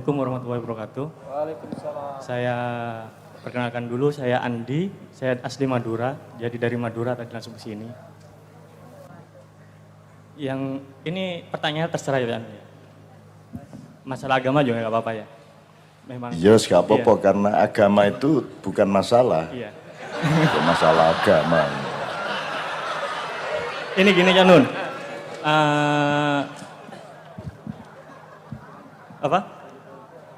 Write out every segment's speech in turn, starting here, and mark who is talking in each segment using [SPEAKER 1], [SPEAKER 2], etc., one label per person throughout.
[SPEAKER 1] Assalamualaikum warahmatullahi wabarakatuh.
[SPEAKER 2] Waalaikumsalam.
[SPEAKER 1] Saya perkenalkan dulu, saya Andi, saya asli Madura, jadi dari Madura tadi langsung ke sini. Yang ini pertanyaan terserah ya, Andi. Masalah agama juga nggak apa-apa ya. Memang.
[SPEAKER 3] Yes, gak apa-apa karena agama itu bukan masalah.
[SPEAKER 1] Iya.
[SPEAKER 3] Bukan masalah agama.
[SPEAKER 1] Ini gini ya Nun.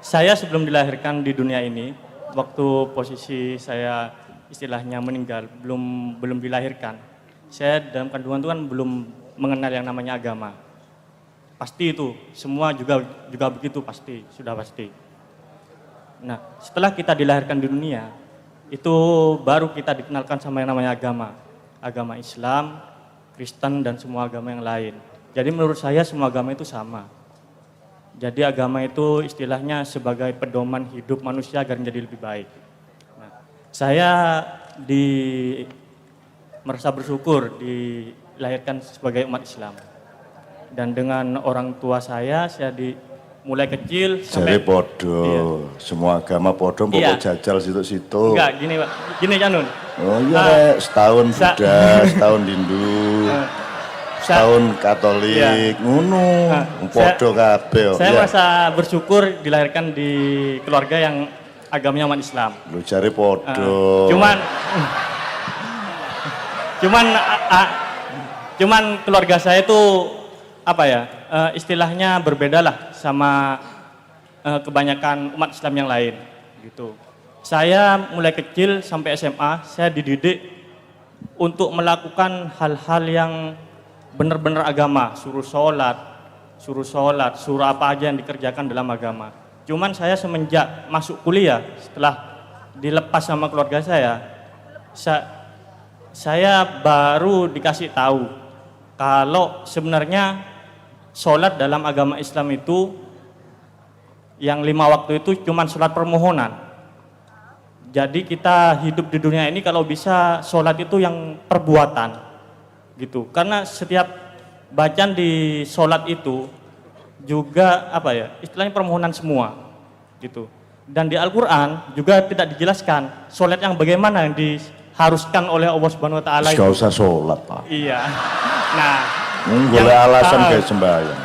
[SPEAKER 1] Saya sebelum dilahirkan di dunia ini, waktu posisi saya istilahnya meninggal, belum dilahirkan. Saya dalam kandungan itu kan belum mengenal yang namanya agama. Pasti itu, semua juga begitu pasti, sudah pasti. Nah, setelah kita dilahirkan di dunia, itu baru kita dikenalkan sama yang namanya agama. Agama Islam, Kristen, dan semua agama yang lain. Jadi menurut saya semua agama itu sama. Jadi agama itu istilahnya sebagai pedoman hidup manusia agar menjadi lebih baik. Nah, saya merasa bersyukur dilahirkan sebagai umat Islam. Dan dengan orang tua saya mulai kecil sampai...
[SPEAKER 3] Jadi podo,
[SPEAKER 1] iya.
[SPEAKER 3] Semua agama podo, pokok jajal situ-situ.
[SPEAKER 1] Enggak, gini Pak, gini Janun.
[SPEAKER 3] Oh iya, setahun Buddha, setahun Hindu. Setahun Katolik, ngono, podo kabeh.
[SPEAKER 1] Saya merasa bersyukur dilahirkan di keluarga yang agamanya umat Islam.
[SPEAKER 3] Lu cari podo.
[SPEAKER 1] Cuman keluarga saya itu istilahnya berbeda lah sama kebanyakan umat Islam yang lain gitu. Saya mulai kecil sampai SMA saya dididik untuk melakukan hal-hal yang benar-benar agama, suruh sholat, suruh apa aja yang dikerjakan dalam agama. Cuman saya semenjak masuk kuliah, setelah dilepas sama keluarga saya baru dikasih tahu kalau sebenarnya sholat dalam agama Islam itu yang 5 waktu itu cuman sholat permohonan. Jadi kita hidup di dunia ini kalau bisa sholat itu yang perbuatan. Gitu, karena setiap bacaan di sholat itu juga istilahnya permohonan semua gitu. Dan di Al-Quran juga tidak dijelaskan sholat yang bagaimana yang diharuskan oleh Allah Subhanahu Wa Taala.
[SPEAKER 3] Gak usah sholat Pak.
[SPEAKER 1] Iya. Nah,
[SPEAKER 3] boleh alasan kayak sembahyang.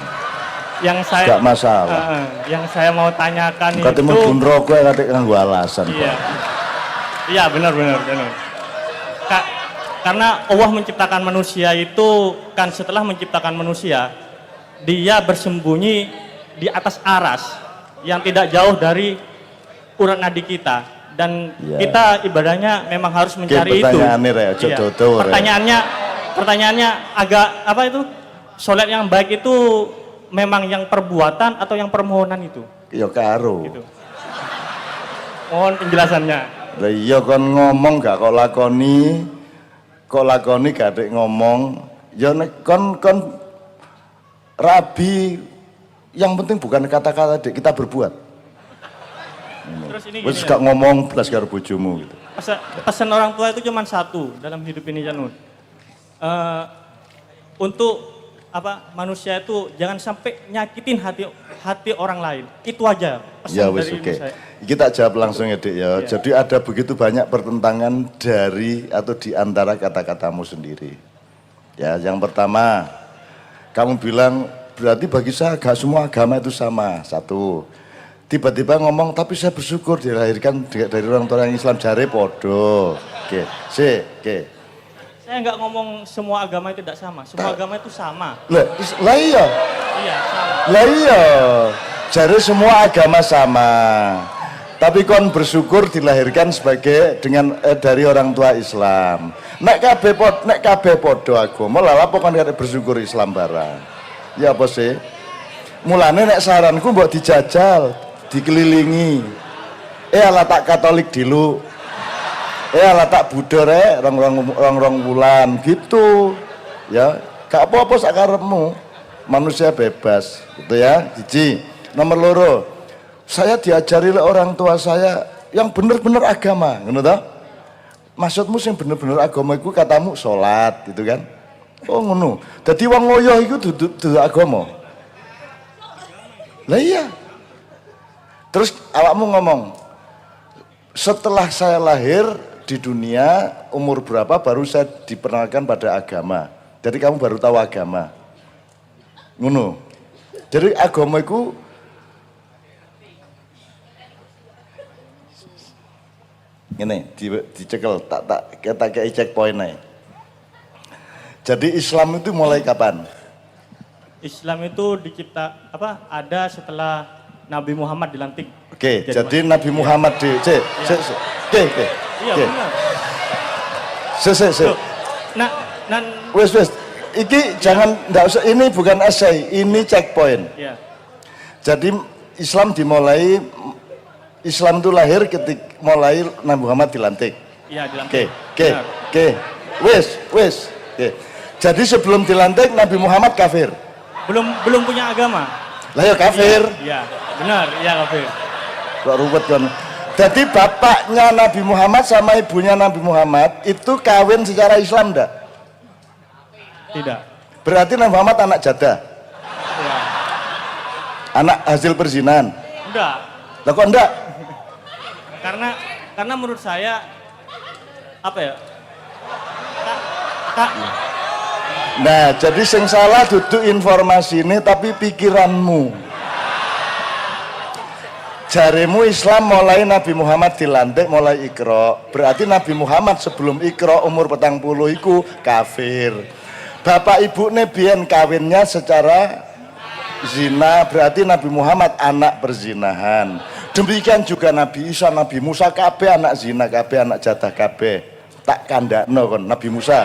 [SPEAKER 1] Yang saya
[SPEAKER 3] gak masalah.
[SPEAKER 1] Yang saya mau tanyakan
[SPEAKER 3] katanya
[SPEAKER 1] itu.
[SPEAKER 3] Katanya mau rokok katanya gak alasan.
[SPEAKER 1] Iya. Pak. Iya benar. Karena Allah menciptakan manusia itu kan setelah menciptakan manusia, dia bersembunyi di atas aras yang tidak jauh dari urat nadi kita. Dan kita ibadahnya memang harus mencari itu. Pertanyaannya agak sholat yang baik itu memang yang perbuatan atau yang permohonan itu?
[SPEAKER 3] Ya karo. Gitu.
[SPEAKER 1] Mohon penjelasannya.
[SPEAKER 3] Iya kon ngomong gak kok lakoni gak adek ngomong, ya kon rabi, yang penting bukan kata-kata dek, kita berbuat. Terus ini wis gak ngomong belas karo bojomu gitu.
[SPEAKER 1] Pesan orang tua itu cuma satu dalam hidup ini Janun. Untuk manusia itu jangan sampai nyakitin hati orang lain. Itu aja pesan
[SPEAKER 3] ya, wis,
[SPEAKER 1] dari ibu saya.
[SPEAKER 3] Kita jawab langsung ya Dek ya. Jadi ada begitu banyak pertentangan dari atau di antara kata-katamu sendiri. Ya, yang pertama, kamu bilang berarti bagi saya gak semua agama itu sama. Satu. Tiba-tiba ngomong tapi saya bersyukur dilahirkan dari orang tua yang Islam, jare podo. Oke.
[SPEAKER 1] Saya nggak ngomong semua agama itu tidak sama. Semua agama itu sama.
[SPEAKER 3] Lah iya.
[SPEAKER 1] Iya, sama.
[SPEAKER 3] Lah iya. Jare semua agama sama. Tapi kon bersyukur dilahirkan dari orang tua Islam. Nek kabeh podo agama, lha apa kon bersyukur Islam barang. Ya apa sih? Mulane nek saranku mbok dijajal, dikelilingi. Ala tak Katolik dulu. Ala tak Buddha rek rong wulan gitu. Ya, gak apa-apa sak karepmu. Manusia bebas, gitu ya. Jiji. Nomor loro. Saya diajari oleh orang tua saya yang benar-benar agama, ngono toh? Maksudmu sing bener-bener agama iku katamu salat gitu kan? Oh ngono. Dadi wong ngoyo iku dudu agama. Lah iya. Terus awakmu ngomong, setelah saya lahir di dunia umur berapa baru saya diperkenalkan pada agama. Jadi kamu baru tahu agama. Ngono. Jadi agama itu ini dicekel tak kayak checkpoint aja. Jadi Islam itu mulai kapan?
[SPEAKER 1] Islam itu ada setelah Nabi Muhammad dilantik.
[SPEAKER 3] Oke, jadi Nabi Muhammad oke. Iya
[SPEAKER 1] benar.
[SPEAKER 3] Wes. Iki jangan ndak usah, ini bukan essay, ini checkpoint.
[SPEAKER 1] Iya.
[SPEAKER 3] Jadi Islam itu lahir ketika mulai Nabi Muhammad dilantik.
[SPEAKER 1] Iya, dilantik.
[SPEAKER 3] Oke. Wes. Oke. Jadi sebelum dilantik Nabi Muhammad kafir.
[SPEAKER 1] Belum punya agama.
[SPEAKER 3] Lah ya kafir.
[SPEAKER 1] Iya, benar, iya kafir.
[SPEAKER 3] Kok ruwet kan. Jadi bapaknya Nabi Muhammad sama ibunya Nabi Muhammad itu kawin secara Islam enggak?
[SPEAKER 1] Tidak.
[SPEAKER 3] Berarti Nabi Muhammad anak jadah.
[SPEAKER 1] Iya.
[SPEAKER 3] Anak hasil perzinahan.
[SPEAKER 1] Enggak.
[SPEAKER 3] Lah kok enggak?
[SPEAKER 1] Karena menurut saya apa ya?
[SPEAKER 3] Nah, jadi sing salah duduk informasi ini tapi pikiranmu. Jarimu Islam mulai Nabi Muhammad dilantik mulai Iqra. Berarti Nabi Muhammad sebelum Iqra umur 40 iku kafir. Bapak ibu biyen kawinnya secara zina, berarti Nabi Muhammad anak perzinahan. Demikian juga Nabi Isa, Nabi Musa kabeh anak zina kabeh, anak jadah kabeh. Tak kandakno kon Nabi Musa.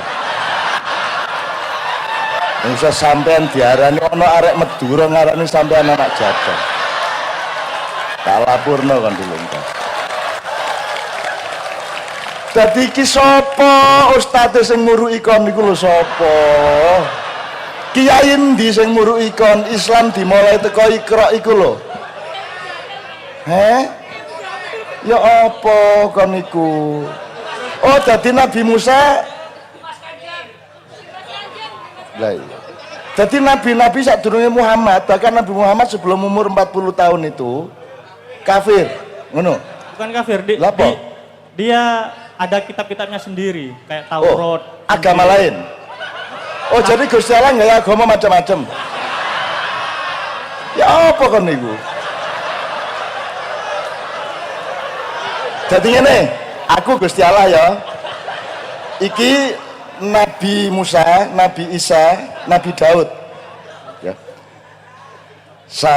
[SPEAKER 3] Musa sampean diarani ono arek Madura ngarani sampean anak jadah. Tak lapurno kon dulu. Dadi iki sapa ustaze sing muruki kon niku lho sapa? Kiai endi sing muruki kon Islam dimulai teko Iqra iku lho. Ya apa kon niku? Oh dadi Nabi Musa. Lah iya. Dadi nabi-nabi sadurunge Muhammad, bahkan Nabi Muhammad sebelum umur 40 tahun itu kafir. Ngono.
[SPEAKER 1] Bukan kafir, dia ada kitab-kitabnya sendiri, kayak Taurat.
[SPEAKER 3] Agama lain. Oh, jadi Gusti Allah nggak agama macam-macam. Ya apa kon niku? Jadi ngene, aku Gusti Allah ya. Iki Nabi Musa, Nabi Isa, Nabi Daud. Ya.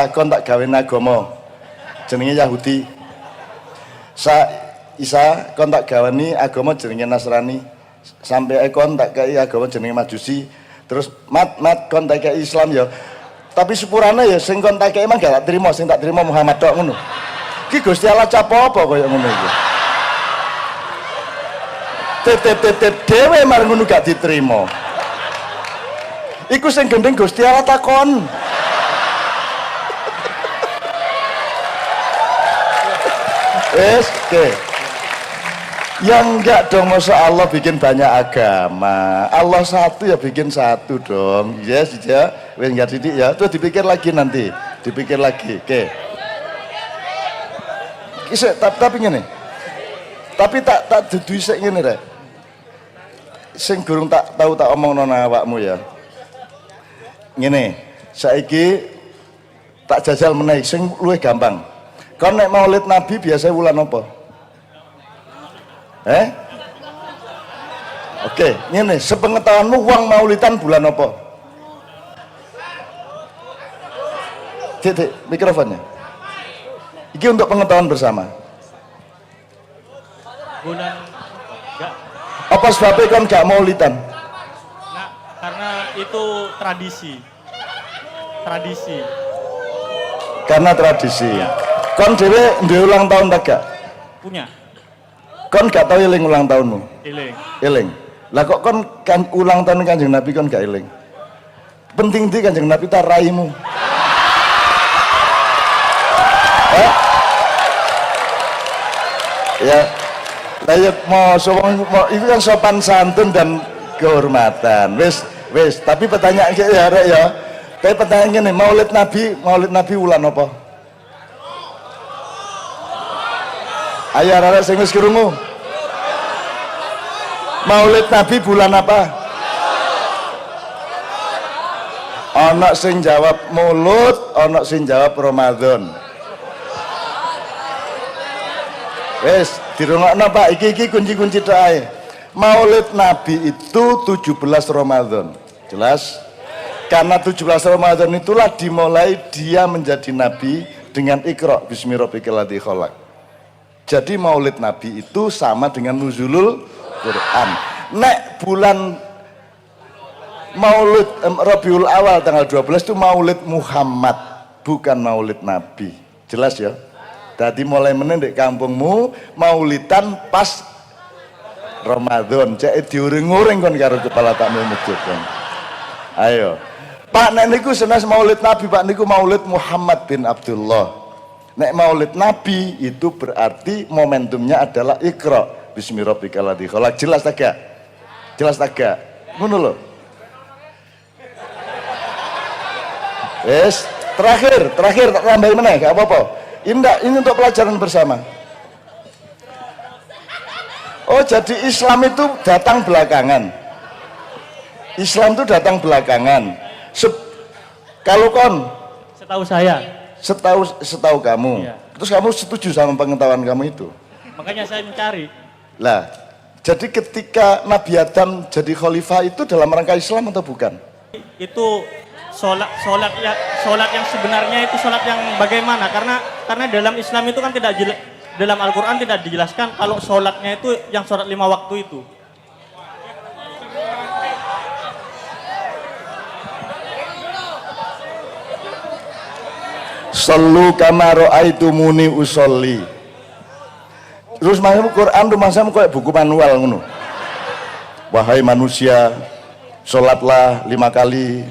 [SPEAKER 3] Kon tak gawe agama jenenge Yahudi. Isa kon tak gawani agama jenenge Nasrani. Sampai kon tak kei agama jenenge Majusi. Terus mat kon tak kei Islam ya. Tapi sepurane ya sing kon tak kei emang gak terima, sing tak terima Muhammad tok ngono. Iki Gusti Allah capo apa kaya ngono iki. Tetep dhewe mar ngono gak diterima. Iku sing gendeng Gusti Allah takon. Oke. Yang enggak dong, masa Allah bikin banyak agama. Allah satu ya bikin satu dong. Yes, ya. Wes enggak didik ya. Terus dipikir lagi nanti. Dipikir lagi. Oke. Kisah tapi ngene. Tapi tak dudu sik ngene rek. Sing gurung tak tahu tak omongno nang awakmu ya. Ngene, saiki tak jajal meneh sing luwih gampang. Kon nek Maulid Nabi biasa wulan apa? Oke, ngene, sepengetahuanmu wong Maulidan bulan apa? Titik mikrofonnya. Iki untuk pengetahuan bersama.
[SPEAKER 1] Bulan enggak.
[SPEAKER 3] Apa sebabnya kon gak Maulidan?
[SPEAKER 1] Nah, karena itu tradisi.
[SPEAKER 3] Karena tradisi. Kon dhewe duwe ulang tahun tak gak?
[SPEAKER 1] Punya.
[SPEAKER 3] Kon gak tau eling ulang tahunmu? Eling. Lah kok kon kan ulang tahun Kanjeng Nabi kon gak eling? Penting di Kanjeng Nabi ta raimu. Ya. Lah ya mau itu kan sopan santun dan kehormatan. Wis, tapi pertanyaan ya rek ya. Kayak pertanyaan ngene, Maulid Nabi ulan apa? Ayo arek sing wis krungu. Maulid Nabi bulan apa? Ana sing jawab Maulud, ana sing jawab Ramadan. Wes, dirungokno Pak, iki kunci-kunci tok ae. Maulid Nabi itu 17 Ramadan. Jelas? Karena 17 Ramadan itulah dimulai dia menjadi nabi dengan Iqra bismi rabbikal ladzi khalaq. Jadi Maulid Nabi itu sama dengan nuzulul Quran. Nek bulan Maulid Rabiul Awal tanggal 12 itu Maulid Muhammad, bukan Maulid Nabi. Jelas ya? Tadi mulai menendek kampungmu maulidan pas Ramadan, cek diuring-uring kon karo kepala tamu masjid kon. Ayo. Pak nek niku senes Maulid Nabi, Pak niku Maulid Muhammad bin Abdullah. Nek Maulid Nabi itu berarti momentumnya adalah Iqra bismi rabbikal ladzi khalaq. Jelas tak gak? Jelas tak gak? Ngono lho. Wes, terakhir tak tambahin meneh, gak apa-apa. Ini untuk pelajaran bersama. Oh, jadi Islam itu datang belakangan. Islam itu datang belakangan. Kalau setahu kamu, iya. Terus kamu setuju sama pengetahuan kamu itu?
[SPEAKER 1] Makanya saya mencari.
[SPEAKER 3] Lah, jadi ketika Nabi Adam jadi khalifah itu dalam rangka Islam atau bukan?
[SPEAKER 1] Itu sholat yang sebenarnya itu sholat yang bagaimana? Karena dalam Islam itu kan tidak jelas, dalam Al-Quran tidak dijelaskan kalau sholatnya itu yang sholat 5 waktu itu.
[SPEAKER 3] Sallu kama ra'aitumuni usolli. Terus masuk Quran tuh masamu kayak buku manual ngono. Wahai manusia, sholatlah 5 kali,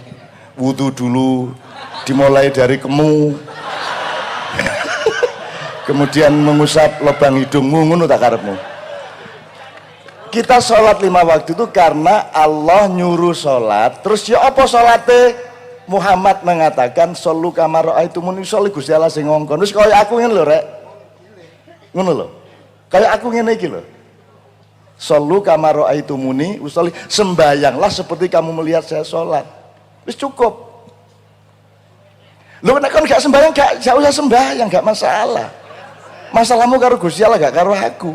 [SPEAKER 3] wudu dulu, dimulai dari kemu, kemudian mengusap lubang hidungmu, ngono tak karepmu. Kita sholat 5 waktu itu karena Allah nyuruh sholat. Terus ya apa sholatnya? Muhammad mengatakan sallu kama ra'aitumuni usolli, Gusti Allah sing ngongkon. Terus kaya aku ngene lho rek. Ngono lho. Kaya aku ngene iki lho. Sallu kama ra'aitumuni usolli, sembayanglah seperti kamu melihat saya sholat. Wis cukup. Lho nek kon gak sembayang gak usah sembayang, gak masalah. Masalahmu karo Gusti Allah, gak karo aku.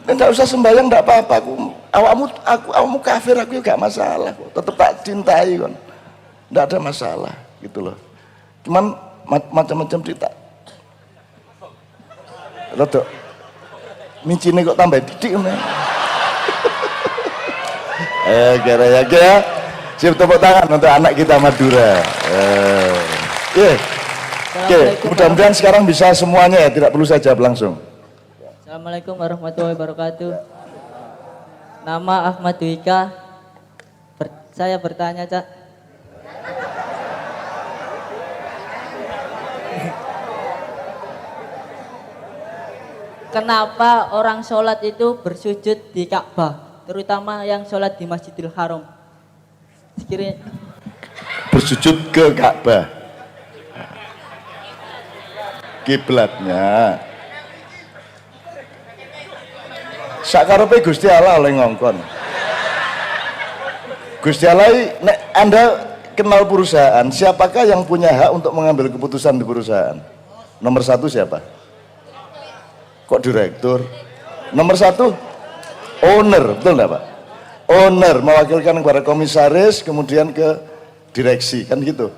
[SPEAKER 3] Ndak usah sembayang ndak apa-apa, awakmu kafir, aku gak masalah kok. Tetep tak cintai kon. Ndak ada masalah gitu loh. Cuman macam-macam cerita. Rodok mincine kok tambah didik ngono. Gara-gara ya. Siap tepuk tangan untuk anak kita Madura. Oke, mudah-mudahan sekarang bisa semuanya ya, tidak perlu saya jawab langsung.
[SPEAKER 2] Assalamualaikum warahmatullahi wabarakatuh. Nama Ahmad Dwika. Saya bertanya, Cak. Kenapa orang sholat itu bersujud di Ka'bah, terutama yang sholat di Masjidil Haram? Sekiranya
[SPEAKER 3] bersujud ke Ka'bah, kiblatnya sakarepe Gusti Allah oleh ngongkon. Gusti Allah, nek Anda kenal perusahaan, siapakah yang punya hak untuk mengambil keputusan di perusahaan? Nomor 1 siapa? Kok direktur? Nomor 1 owner, betul enggak Pak? Owner mewakilkan kepada komisaris, kemudian ke direksi, kan gitu.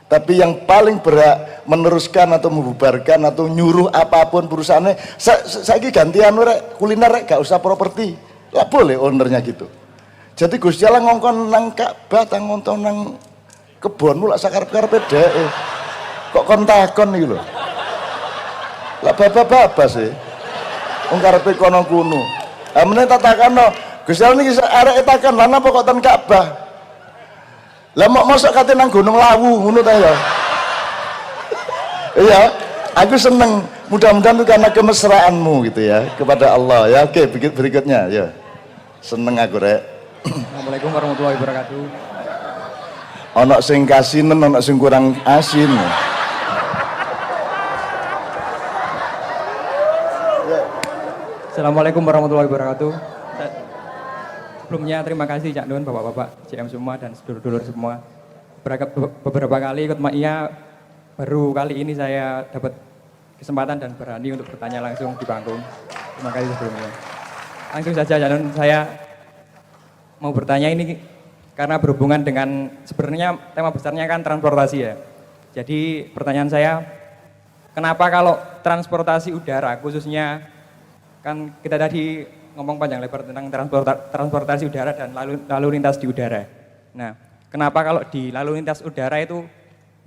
[SPEAKER 3] Tapi yang paling berhak meneruskan atau membubarkan atau nyuruh apapun perusahaannya, saya gantian rek, kuliner rek, gak usah properti, lah boleh ownernya gitu. Jadi Gusti Allah ngongkon nang Ka'bah, ngonton nang kebonmu lah sakarep-karepe dhek. Kok kon takon iki lho. Lah baba-baba sih. Wong karepe kono kuno. Lah meneh tak takono, Gusti Allah niki arek takon, "Lah napa kok ten Ka'bah?" Lah mau mosok kate nang Gunung Lawu ngono ta ya. Iya, aku seneng. Mudah-mudahan itu karena kemesraanmu gitu ya kepada Allah ya. Oke, berikutnya ya. Seneng aku rek.
[SPEAKER 4] Assalamualaikum warahmatullahi wabarakatuh.
[SPEAKER 3] Ono sing kasinen, ono sing kurang asin.
[SPEAKER 4] Assalamualaikum warahmatullahi wabarakatuh. Sebelumnya terima kasih Cak Nun, Bapak-bapak, JM semua dan sedulur-dulur semua. Beberapa kali ikut MAIA, baru kali ini saya dapat kesempatan dan berani untuk bertanya langsung di panggung. Terima kasih sebelumnya. Langsung saja Cak Nun, saya mau bertanya ini karena berhubungan dengan sebenarnya tema besarnya kan transportasi ya. Jadi pertanyaan saya, kenapa kalau transportasi udara khususnya, kan kita tadi ngomong panjang lebar tentang transportasi udara dan lalu lintas di udara. Nah, kenapa kalau di lalu lintas udara itu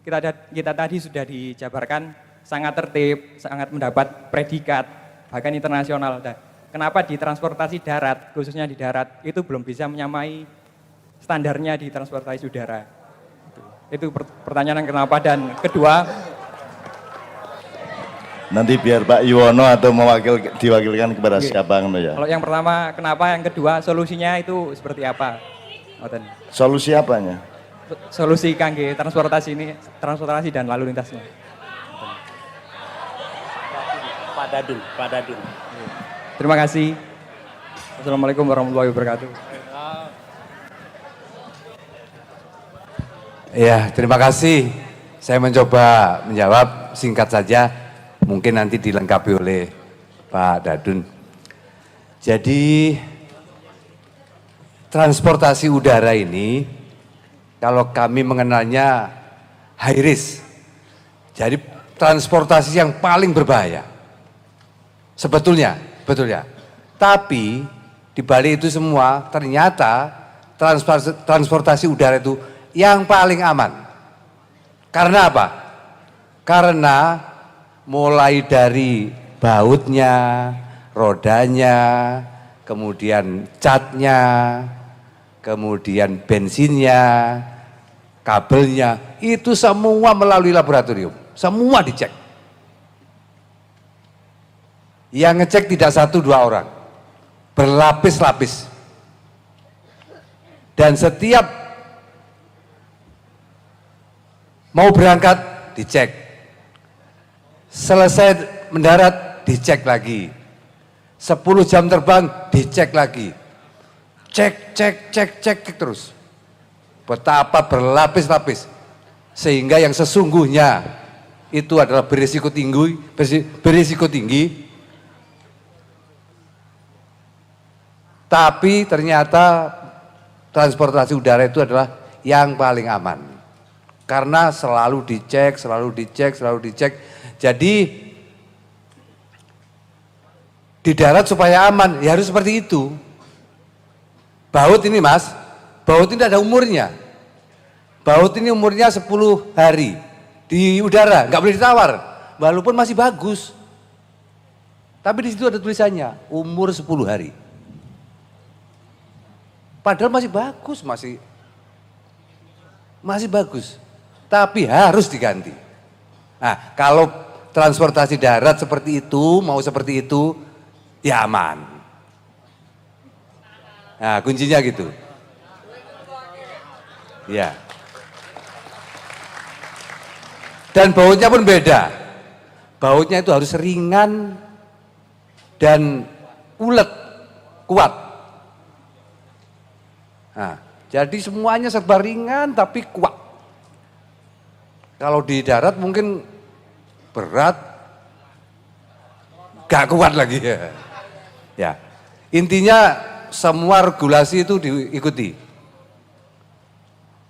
[SPEAKER 4] kita tadi sudah dijabarkan sangat tertib, sangat mendapat predikat bahkan internasional. Nah, kenapa di transportasi darat, khususnya di darat itu belum bisa menyamai standarnya di transportasi udara? Itu pertanyaan kenapa. Dan kedua,
[SPEAKER 3] Nanti biar Pak Yuwono atau diwakilkan kepada siapa gitu ya.
[SPEAKER 4] kalau yang pertama kenapa, yang kedua solusinya itu seperti apa?
[SPEAKER 3] Solusi apanya?
[SPEAKER 4] Solusi kangge transportasi ini, transportasi dan lalu lintasnya.
[SPEAKER 5] Pak Dadun.
[SPEAKER 4] Terima kasih. Assalamualaikum warahmatullahi wabarakatuh.
[SPEAKER 6] Ya, terima kasih. Saya mencoba menjawab singkat saja. Mungkin nanti dilengkapi oleh Pak Dadun. Jadi transportasi udara ini kalau kami mengenalnya high risk. Jadi transportasi yang paling berbahaya. Sebetulnya. Tapi di balik itu semua ternyata transportasi udara itu yang paling aman. Karena apa? Karena mulai dari bautnya, rodanya, kemudian catnya, kemudian bensinnya, kabelnya, itu semua melalui laboratorium, semua dicek. Yang ngecek tidak 1-2 orang, berlapis-lapis. Dan setiap mau berangkat dicek. Selesai mendarat dicek lagi. 10 jam terbang dicek lagi. Cek terus. Betapa berlapis-lapis. Sehingga yang sesungguhnya itu adalah berisiko tinggi. Tapi ternyata transportasi udara itu adalah yang paling aman. Karena selalu dicek. Jadi di darat supaya aman, ya harus seperti itu. Baut ini mas, baut ini ada umurnya. Baut ini umurnya 10 hari. Di udara, nggak boleh ditawar, walaupun masih bagus. Tapi di situ ada tulisannya, umur 10 hari. Padahal masih bagus, masih bagus. Tapi harus diganti. Nah, kalau transportasi darat seperti itu, mau seperti itu, ya aman. Nah, kuncinya gitu. Ya. Dan bautnya pun beda. Bautnya itu harus ringan dan ulet, kuat. Nah, jadi semuanya serba ringan tapi kuat. Kalau di darat mungkin berat, gak kuat lagi ya. Ya, intinya semua regulasi itu diikuti.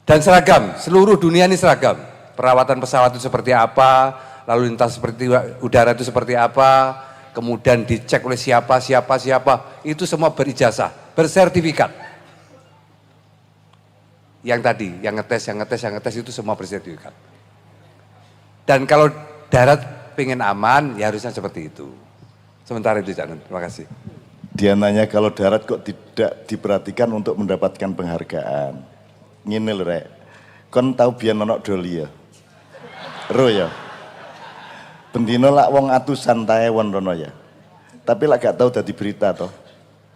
[SPEAKER 6] Dan seragam, seluruh dunia ini seragam. Perawatan pesawat itu seperti apa, lalu lintas seperti udara itu seperti apa, kemudian dicek oleh siapa, itu semua berijazah, bersertifikat. Yang tadi, yang ngetes itu semua bersertifikat. Dan kalau darat pengen aman, ya harusnya seperti itu. Sementara itu, Cak Nun. Terima kasih.
[SPEAKER 3] Dia nanya kalau darat kok tidak diperhatikan untuk mendapatkan penghargaan. Ngene lho rek. Kon tau biyen ana doli ya. Ro ya. Bendino lak wong atusan tae won rono ya. Tapi lak gak tau dadi berita toh.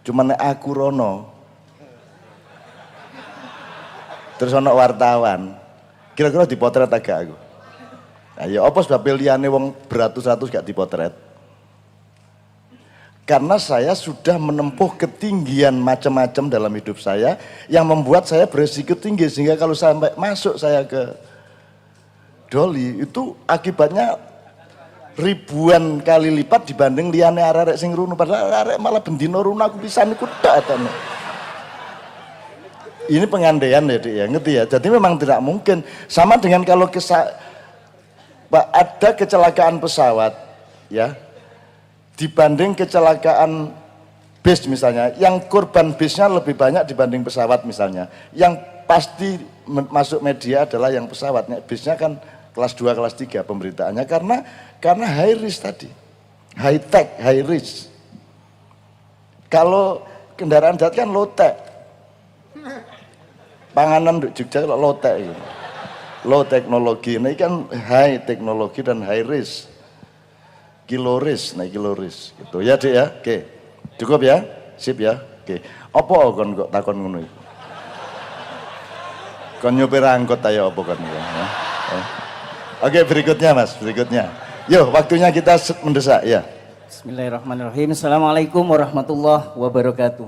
[SPEAKER 3] Cuman nek aku rono. Terus ana wartawan. Kira-kira dipotret agak aku. Nah, ya apa sebab liyane wong beratus-ratus gak dipotret? Karena saya sudah menempuh ketinggian macam-macam dalam hidup saya yang membuat saya beresiko tinggi, sehingga kalau sampai masuk saya ke doli itu akibatnya ribuan kali lipat dibanding liyane arek sing runu, padahal arek malah bendino runu aku pisan iku tok atane. Ini pengandaian ya Dik ya, ngerti ya. Jadi memang tidak mungkin. Sama dengan kalau ada kecelakaan pesawat ya, dibanding kecelakaan bis misalnya, yang korban bisnya lebih banyak dibanding pesawat misalnya, yang pasti masuk media adalah yang pesawatnya, bisnya kan kelas 2, kelas 3 pemberitaannya, karena high risk tadi, high tech, high risk. Kalau kendaraan darat kan low tech, panganan di Jogja low tech, low teknologi, ini kan high teknologi dan high risk. Kiloris, naik kiloris gitu ya Dik ya. Oke. Cukup ya? Sip ya. Oke. Apa kon kok takon ngono iku? Kon nyopir angkot ayo apa kon ya. Oke, berikutnya Mas, berikutnya. Yo, waktunya kita mendesak ya.
[SPEAKER 7] Bismillahirrahmanirrahim. Assalamualaikum warahmatullahi wabarakatuh.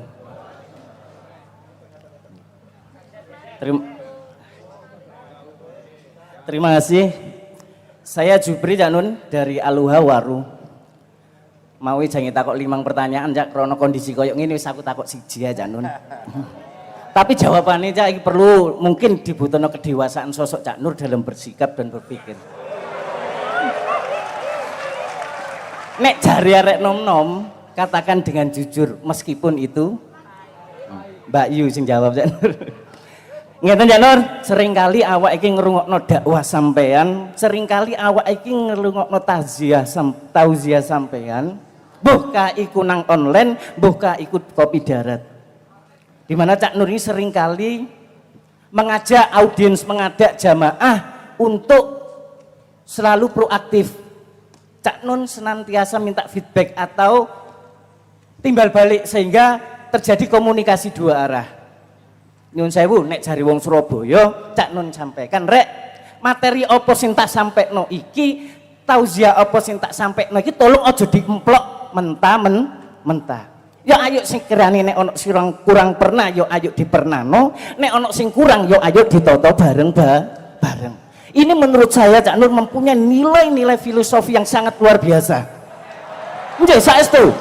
[SPEAKER 7] Terima kasih. Saya Jupri Janun dari Aluha Waru. Mau jangan takut 5 pertanyaan jak krono kondisi koyok ini wis aku takut siji ya Janun. Tapi jawabannya jak perlu mungkin dibutuhkan kedewasaan sosok Cak Nur dalam bersikap dan berpikir. Nek jari arek nom-nom katakan dengan jujur meskipun itu Mbak Yu sing jawab Cak Nur. Ngeten Cak Nur, seringkali awak iki ngrungokno dakwah sampean, seringkali awak iki ngrungokno tauziah sampean, mbuh ka iku nang online, mbuh ka iku kopi darat. Di mana Cak Nur ini seringkali mengajak audiens, mengajak jamaah untuk selalu proaktif. Cak Nur senantiasa minta feedback atau timbal balik sehingga terjadi komunikasi dua arah. Nyun sewu nek jari wong Surabaya Cak Nun sampaikan rek materi opo sing tak sampekno iki tauziah opo sing tak sampekno iki tolong aja diemplok mentah. Ya ayo sing kirane nek ono sing kurang pernah yo ayo dipernano, nek ono sing kurang yo ayo ditoto bareng. Ini menurut saya Cak Nur mempunyai nilai-nilai filosofi yang sangat luar biasa. Nggih saestu.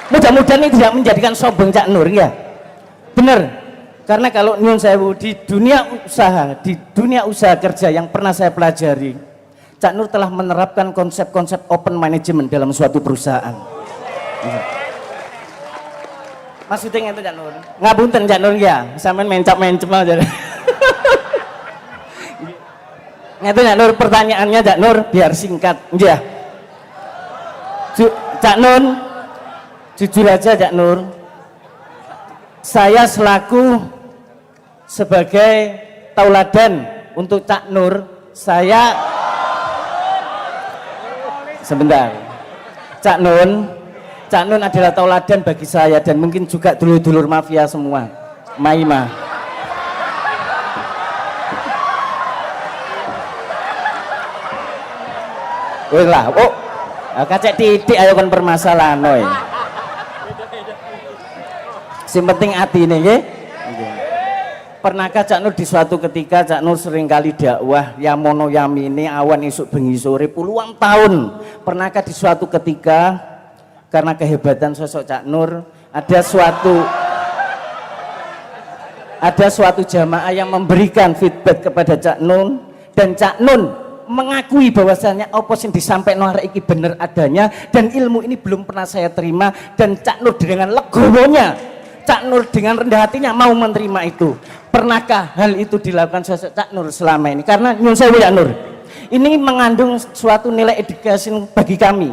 [SPEAKER 7] Mudah-mudahan ini tidak menjadikan sombong Cak Nur ya. Bener. Karena kalau nyun sewu di dunia usaha kerja yang pernah saya pelajari, Cak Nur telah menerapkan konsep-konsep open management dalam suatu perusahaan. Maksudnya itu Cak Nur, ngapunten Cak Nur ya, sampean mencap-mencep aja. Itu Cak Nur, pertanyaannya Cak Nur biar singkat, ya. Cak Nur, jujur aja Cak Nur, saya selaku sebagai tauladan untuk Cak Nur, saya sebentar. Cak Nun adalah tauladan bagi saya dan mungkin juga dulur-dulur mafia semua. Maima. Wih lah, oh, kacek titik ayo kan permasalahan, noy. Yang penting hati ini, ya. Pernahkah Cak Nur di suatu ketika Cak Nur seringkali dakwah ya mono yamini awan isuk bengi sore puluhan tahun. Pernahkah di suatu ketika karena kehebatan sosok Cak Nur ada suatu jamaah yang memberikan feedback kepada Cak Nur dan Cak Nur mengakui bahwasanya apa sing disampaikan arek iki bener adanya dan ilmu ini belum pernah saya terima dan Cak Nur dengan legowonya Cak Nur dengan rendah hatinya mau menerima itu. Pernahkah hal itu dilakukan sosok Cak Nur selama ini? Karena nyun sewu Cak Nur, ini mengandung suatu nilai edukasi bagi kami,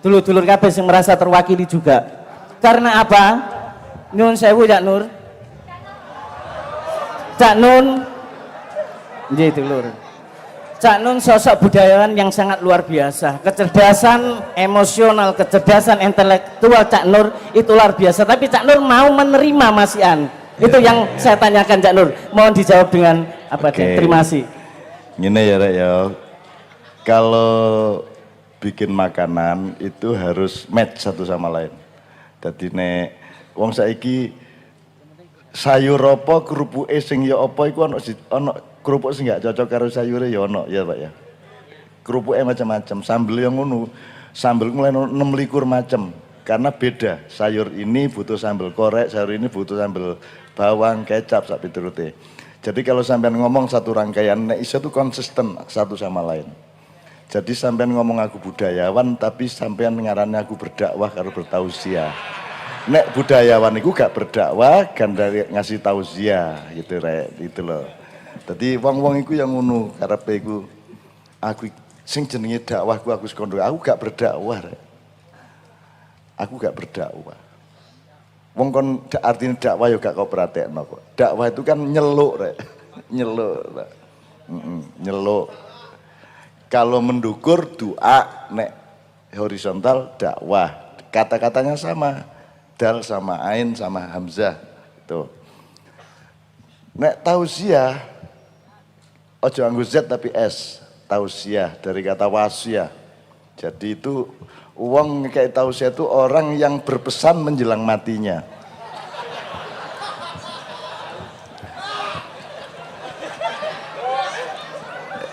[SPEAKER 7] dulur-dulur kabeh yang merasa terwakili juga. Karena apa? Nyun sewu Cak Nur, Cak Nun, nggih dulur. Cak Nun sosok budayawan yang sangat luar biasa, kecerdasan emosional, kecerdasan intelektual Cak Nur itu luar biasa. Tapi Cak Nur mau menerima Mas Ian. Itu yang saya tanyakan Cak Nur. Mohon dijawab dengan apa?
[SPEAKER 3] Oke.
[SPEAKER 7] Terima kasih.
[SPEAKER 3] Gini ya Rek ya. Kalau bikin makanan itu harus match satu sama lain. Dadi nek wong saiki sayur apa kerupuke sing ya apa iku ana kerupuk sing gak cocok karo sayure ya ana ya Pak ya. Kerupuke macam-macam, sambel yang ngono. Sambel mulai 26 macam karena beda. Sayur ini butuh sambel korek, sayur ini butuh sambel bawang, kecap sak piturute. Jadi kalau sampean ngomong satu rangkaian nek iso tuh konsisten satu sama lain. Jadi sampean ngomong aku budayawan tapi sampean ngarane aku berdakwah karo bertausiah. Nek budayawan iku gak berdakwah kan dari ngasih tausiah gitu rek gitu loh. Jadi wong-wong iku yang ngono karepe iku aku sing jenenge dakwahku aku sekondo aku gak berdakwah rek. Aku gak berdakwah. Wong kon artinya dakwah ya gak kau perhatekno kok. Dakwah itu kan nyeluk rek. Nyeluk. Nyeluk. Kalau mendukur doa, nek horizontal dakwah. Kata-katanya sama. Dal sama ain sama hamzah. Tuh. Nek tausiah ojo anggo Z tapi S. Tausiah dari kata wasiah. Jadi itu uang kayak tausiah itu orang yang berpesan menjelang matinya.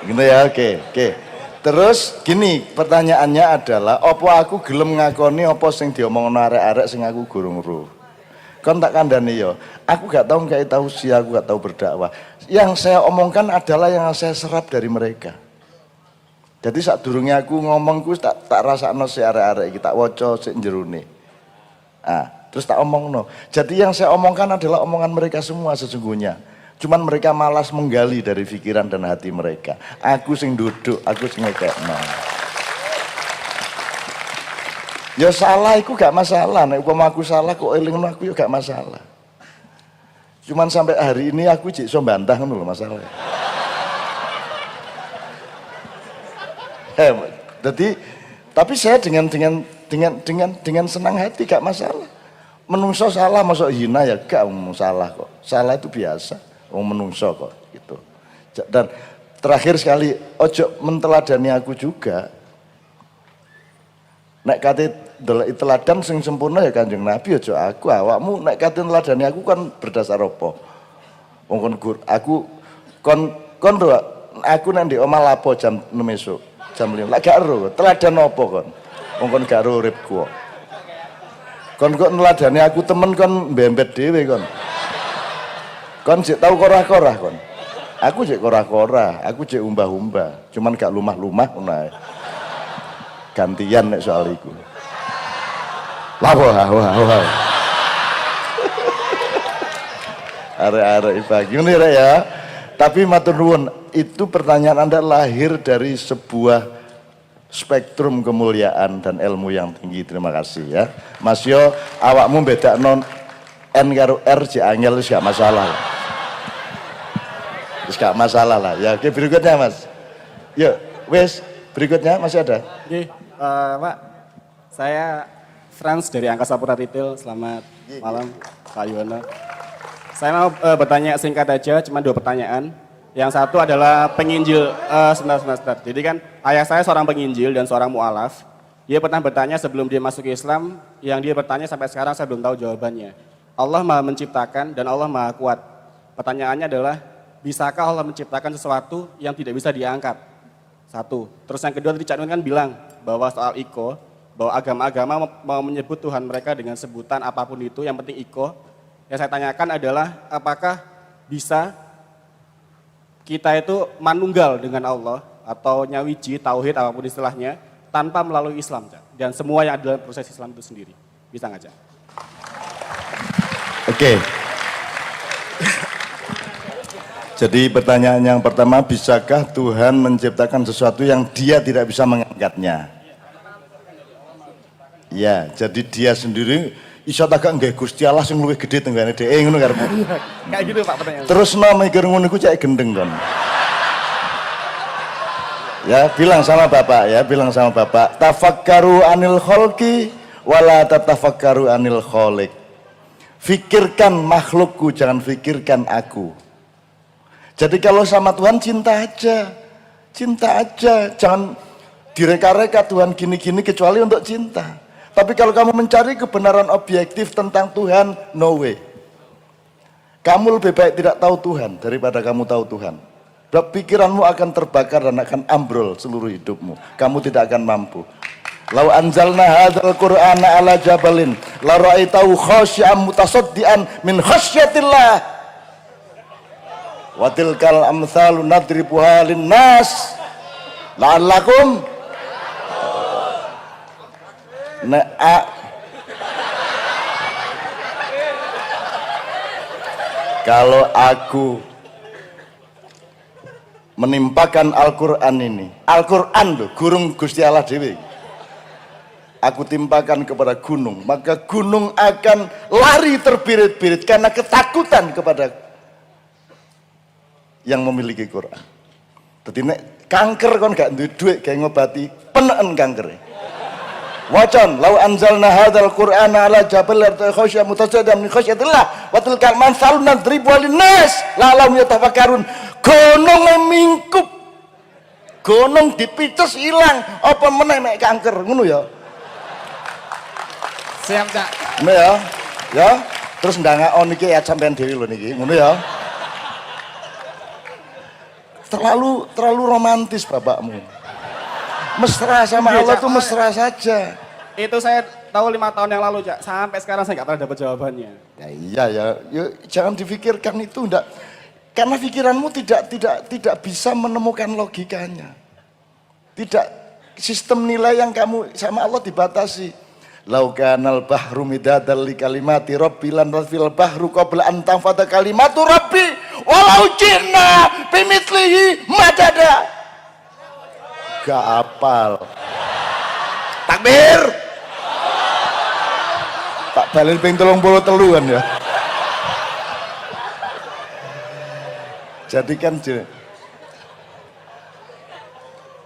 [SPEAKER 3] Gitu ya, oke. Terus gini, pertanyaannya adalah opo aku gelem ngakoni opo sing diomongno arek-arek sing aku gurung ro. Kon tak kandhani yo. Aku gak tahu kayak tausiah, aku gak tahu berdakwah. Yang saya omongkan adalah yang saya serap dari mereka. Jadi saat durungnya aku ngomongku tak rasakno si arek-arek iki, tak waca sik jerone. Terus tak omongno. Jadi yang saya omongkan adalah omongan mereka semua sesungguhnya. Cuman mereka malas menggali dari pikiran dan hati mereka. Aku sing duduk, aku sing ngekekno. Ya salah iku gak masalah, nek umpama aku salah kok elingno aku ya gak masalah. Cuman sampai hari ini aku jek iso mbantah ngono lho masalahnya. Jadi tapi saya dengan senang hati gak masalah. Menungso salah masuk hina ya gak salah kok. Salah itu biasa. Menungso kok gitu. Dan terakhir sekali ojo menteladani aku juga. Nek kate delok teladan sing sempurna ya Kanjeng Nabi ojo aku awakmu nek kate teladani aku kan berdasar apa? Wong kon aku kon aku nang ndek omah lapo jam 6 esuk. Jam 5. Lah gak ero, teladan apa kon? Wong kon gak ero uripku. Kon kok neladani aku temen kon mbembet dhewe kon. Kon jek tau korah-korah kon. Aku jek korah-korah, aku jek umbah-umbah, cuman gak lumah-lumah ngono ae. Gantian nek soal iku. Wah. Arek-arek pagi ngene rek ya. Tapi matur nuwun, itu pertanyaan Anda lahir dari sebuah spektrum kemuliaan dan ilmu yang tinggi. Terima kasih ya. Mas Yo, awakmu bedakno N karo R jek angel wis gak masalah. Wis gak masalah lah. Ya, oke berikutnya Mas. Yuk, wes berikutnya masih ada.
[SPEAKER 8] Oke, Pak. Saya Frans dari Angkasa Pura Retail. Selamat malam, Pak Yuwono. Saya mau bertanya singkat aja, cuma 2 pertanyaan. Yang satu adalah penginjil, sebentar. Jadi kan ayah saya seorang penginjil dan seorang mu'alaf. Dia pernah bertanya sebelum dia masuk Islam, yang dia bertanya sampai sekarang saya belum tahu jawabannya. Allah Maha menciptakan dan Allah Maha kuat. Pertanyaannya adalah, bisakah Allah menciptakan sesuatu yang tidak bisa diangkat? Satu. Terus yang kedua tadi Cak Nun kan bilang bahwa soal iko, bahwa agama-agama mau menyebut Tuhan mereka dengan sebutan apapun itu, yang penting iko. Yang saya tanyakan adalah apakah bisa kita itu manunggal dengan Allah atau nyawiji, tauhid, apapun istilahnya, tanpa melalui Islam, Cak. Dan semua yang ada dalam proses Islam itu sendiri. Bisa nggak, Cak?
[SPEAKER 3] Oke. Jadi pertanyaan yang pertama, bisakah Tuhan menciptakan sesuatu yang dia tidak bisa mengangkatnya? Ya, jadi dia sendiri iso tak nggih Gusti Allah sing luwih gedhe tenggane dhewe ngono karep.
[SPEAKER 8] Kayak gitu Pak pertanyaan.
[SPEAKER 3] Terus mikir ngono iku cek gendeng kon. Ya, bilang sama Bapak, tafakkaru anil khalqi wala tatafakkaru anil khaliq. Fikirkan makhlukku, jangan fikirkan aku. Jadi kalau sama Tuhan cinta aja, jangan direka-reka Tuhan gini-gini kecuali untuk cinta. Tapi kalau kamu mencari kebenaran objektif tentang Tuhan, no way. Kamu lebih baik tidak tahu Tuhan daripada kamu tahu Tuhan. Pikiranmu akan terbakar dan akan ambrol seluruh hidupmu. Kamu tidak akan mampu. Lau anzalna hadzal qur'ana ala jabalin la ra'aitahu khashi'an mutasaddian min khasyatillah. Wa tilkal amsalu nadribuha linnas la'allakum Kalau aku menimpakan Al-Quran ini, Al-Quran loh, gurung Gusti Allah Dewi, aku timpakan kepada gunung, maka gunung akan lari terbirit-birit karena ketakutan kepada yang memiliki Quran. Jadi nek kanker kon gak duwe duit kayak ngobati peneken kanker. Wacan lau anzalna hadzal qur'ana ala jabal khasya mutasaddian min khasyatillah wa tilkal mansalun nadribu linnas la'allahum yatafakkarun. Gunung mingkup, gunung dipites hilang, apa meneh nek kanker ngono ya.
[SPEAKER 8] Siap, Cak.
[SPEAKER 3] Ngono ya. Ya, terus ndangakon iki ya sampean dhewe lho niki, ngono ya. Terlalu romantis bapakmu. Mesra sama
[SPEAKER 8] Iya,
[SPEAKER 3] Allah
[SPEAKER 8] Cak.
[SPEAKER 3] tuh mesra saja.
[SPEAKER 8] Itu saya tahu 5 tahun yang lalu, Cak. Sampai sekarang saya nggak pernah dapat jawabannya.
[SPEAKER 3] Ya iya ya, jangan difikirkan itu enggak. Karena pikiranmu tidak bisa menemukan logikanya. Tidak, sistem nilai yang kamu sama Allah dibatasi. Lau kanal bahru midadal li kalimati rabbi lan fil bahru qabla an tanfada kalimatu rabbi walau jinna bimithlihi madada. Gak apal. Takbir. Tak balen ping 33-an ya. Jadi kan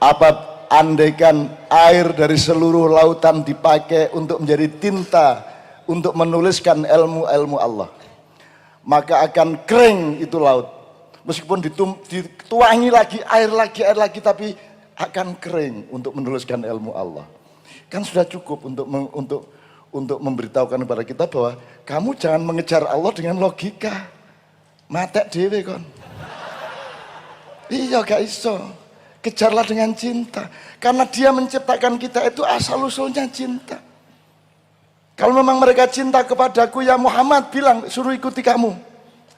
[SPEAKER 3] apa andaikan air dari seluruh lautan dipakai untuk menjadi tinta untuk menuliskan ilmu-ilmu Allah, maka akan kering itu laut. Meskipun dituangi lagi air lagi tapi akan kering untuk menuliskan ilmu Allah. Kan sudah cukup untuk memberitahukan kepada kita bahwa kamu jangan mengejar Allah dengan logika. Matek dhewe kon. Iya gak iso. Kejarlah dengan cinta. Karena dia menciptakan kita itu asal usulnya cinta. Kalau memang mereka cinta kepadaku ya Muhammad, bilang suruh ikuti kamu.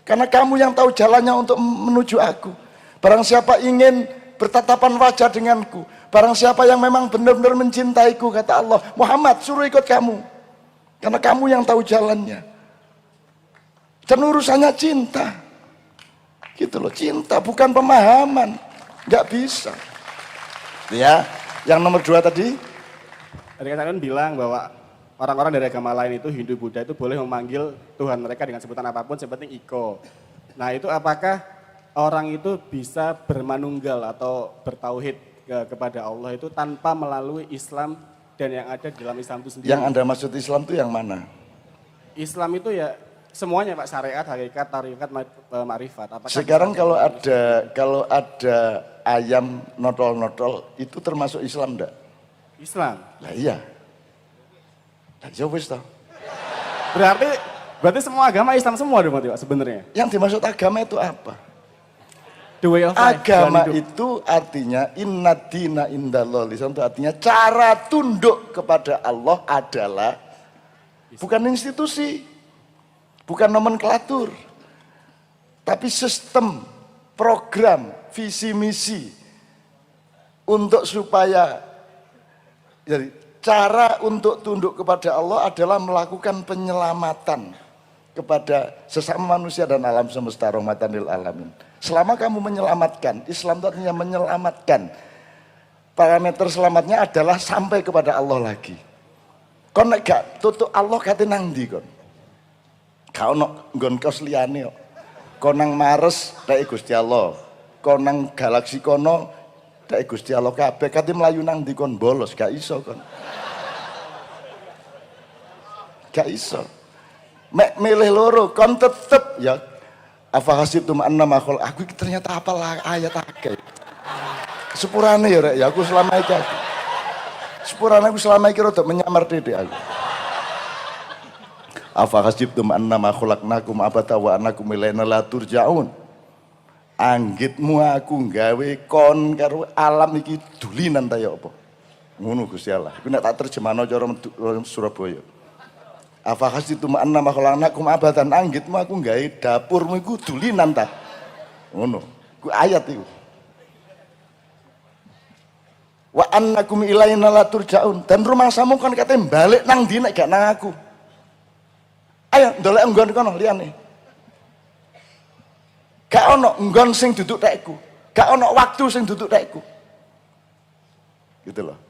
[SPEAKER 3] Karena kamu yang tahu jalannya untuk menuju aku. Barang siapa ingin bertatapan wajah denganku, barang siapa yang memang benar-benar mencintaiku, kata Allah, Muhammad suruh ikut kamu. Karena kamu yang tahu jalannya. Dan urusannya cinta. Gitu loh, cinta bukan pemahaman. Nggak bisa. Ya, yang nomor 2 tadi.
[SPEAKER 8] Tadi kan bilang bahwa orang-orang dari agama lain itu Hindu Buddha itu boleh memanggil Tuhan mereka dengan sebutan apapun, yang penting Iko. Nah itu apakah orang itu bisa bermanunggal atau bertauhid kepada Allah itu tanpa melalui Islam dan yang ada di dalam Islam itu sendiri?
[SPEAKER 3] Yang Anda maksud Islam itu yang mana?
[SPEAKER 8] Islam itu ya semuanya Pak, syariat, hakikat, tarikat, ma'rifat.
[SPEAKER 3] Sekarang kalau ada ayam notol-notol itu termasuk Islam enggak?
[SPEAKER 8] Islam.
[SPEAKER 3] Lah iya. Lah ya wis toh.
[SPEAKER 8] Berarti semua agama Islam semua dong Pak sebenarnya.
[SPEAKER 3] Yang dimaksud agama itu apa?
[SPEAKER 8] The way of life.
[SPEAKER 3] Agama itu artinya inna dina indallah. Islam itu artinya cara tunduk kepada Allah adalah bukan institusi, bukan nomenklatur, tapi sistem, program, visi misi untuk supaya jadi cara untuk tunduk kepada Allah adalah melakukan penyelamatan kepada sesama manusia dan alam semesta, rahmatan lil alamin. Selama kamu menyelamatkan, Islam itu artinya menyelamatkan. Parameter selamatnya adalah sampai kepada Allah lagi. Kon nek gak tutuk Allah kate nang ndi kon? Kau nok nggon kos liyane kok. Kon nang Mars nek Gusti Allah. Kon nang galaksi kono nek Gusti Allah kabeh kate mlayu nang ndi kon bolos gak iso kon. Gak iso. Mek milih loro kon tetep ya afa hasibtum annama khol aku ternyata apal ayat akeh. Sepurane ya rek ya aku selama iki. Sepurane aku selama iki rada menyamar titik aku. Afa hasibtum annama khalaqnakum abata wa annakum ilaina la turja'un. Anggitmu aku gawe kon karo alam iki dulinan ta ya apa? Ngono Gusti Allah. Iku nek tak terjemahno cara Surabaya. Afa hasibtum annama khalaqnakum abatan, anggitmu aku gawe dapurmu iku dulinan ta? Ngono. Ku ayat iku. Wa annakum ilaina la turja'un, dan rumah samu kan katanya balik nang ndi nek gak nang aku. Ayo ndolek nggon kono liyane. Gak ono nggon sing duduk tekku, gak ono waktu sing duduk tekku. Gitu loh.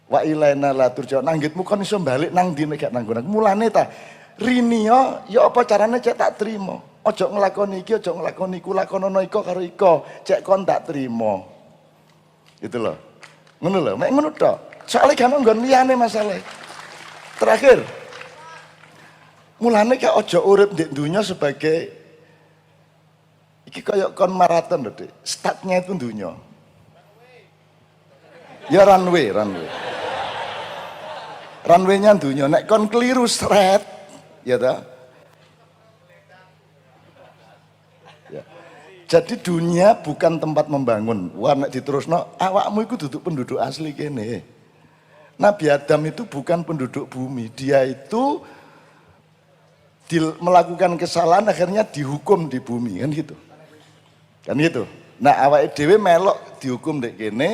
[SPEAKER 3] Wa ilaina la turja'un, nanggitmu kon iso balik nang ndi nek gak nang nggon. Mulane ta rinio ya apa carane cek tak trimo. Ojo nglakoni iki, ojo nglakoni iku, lakonono iko karo iko, cek kon tak trimo. Gitu loh. Ngono lho, mek ngono tok. Soale gak ono nggon liyane masalah. Terakhir, mulane kok aja urip di dunia sebagai iki kayak kon maraton lho, Dik. Startnya itu dunia. Ya runway. Runway-nya dunia. Nek kon keliru seret, ya ta? Ya. Jadi dunia bukan tempat membangun. Wah nek diterusno, awakmu iku duduk penduduk asli kene. Nabi Adam itu bukan penduduk bumi. Dia itu melakukan kesalahan akhirnya dihukum di bumi kan gitu. Nah awake dhewe melok dihukum dek kene,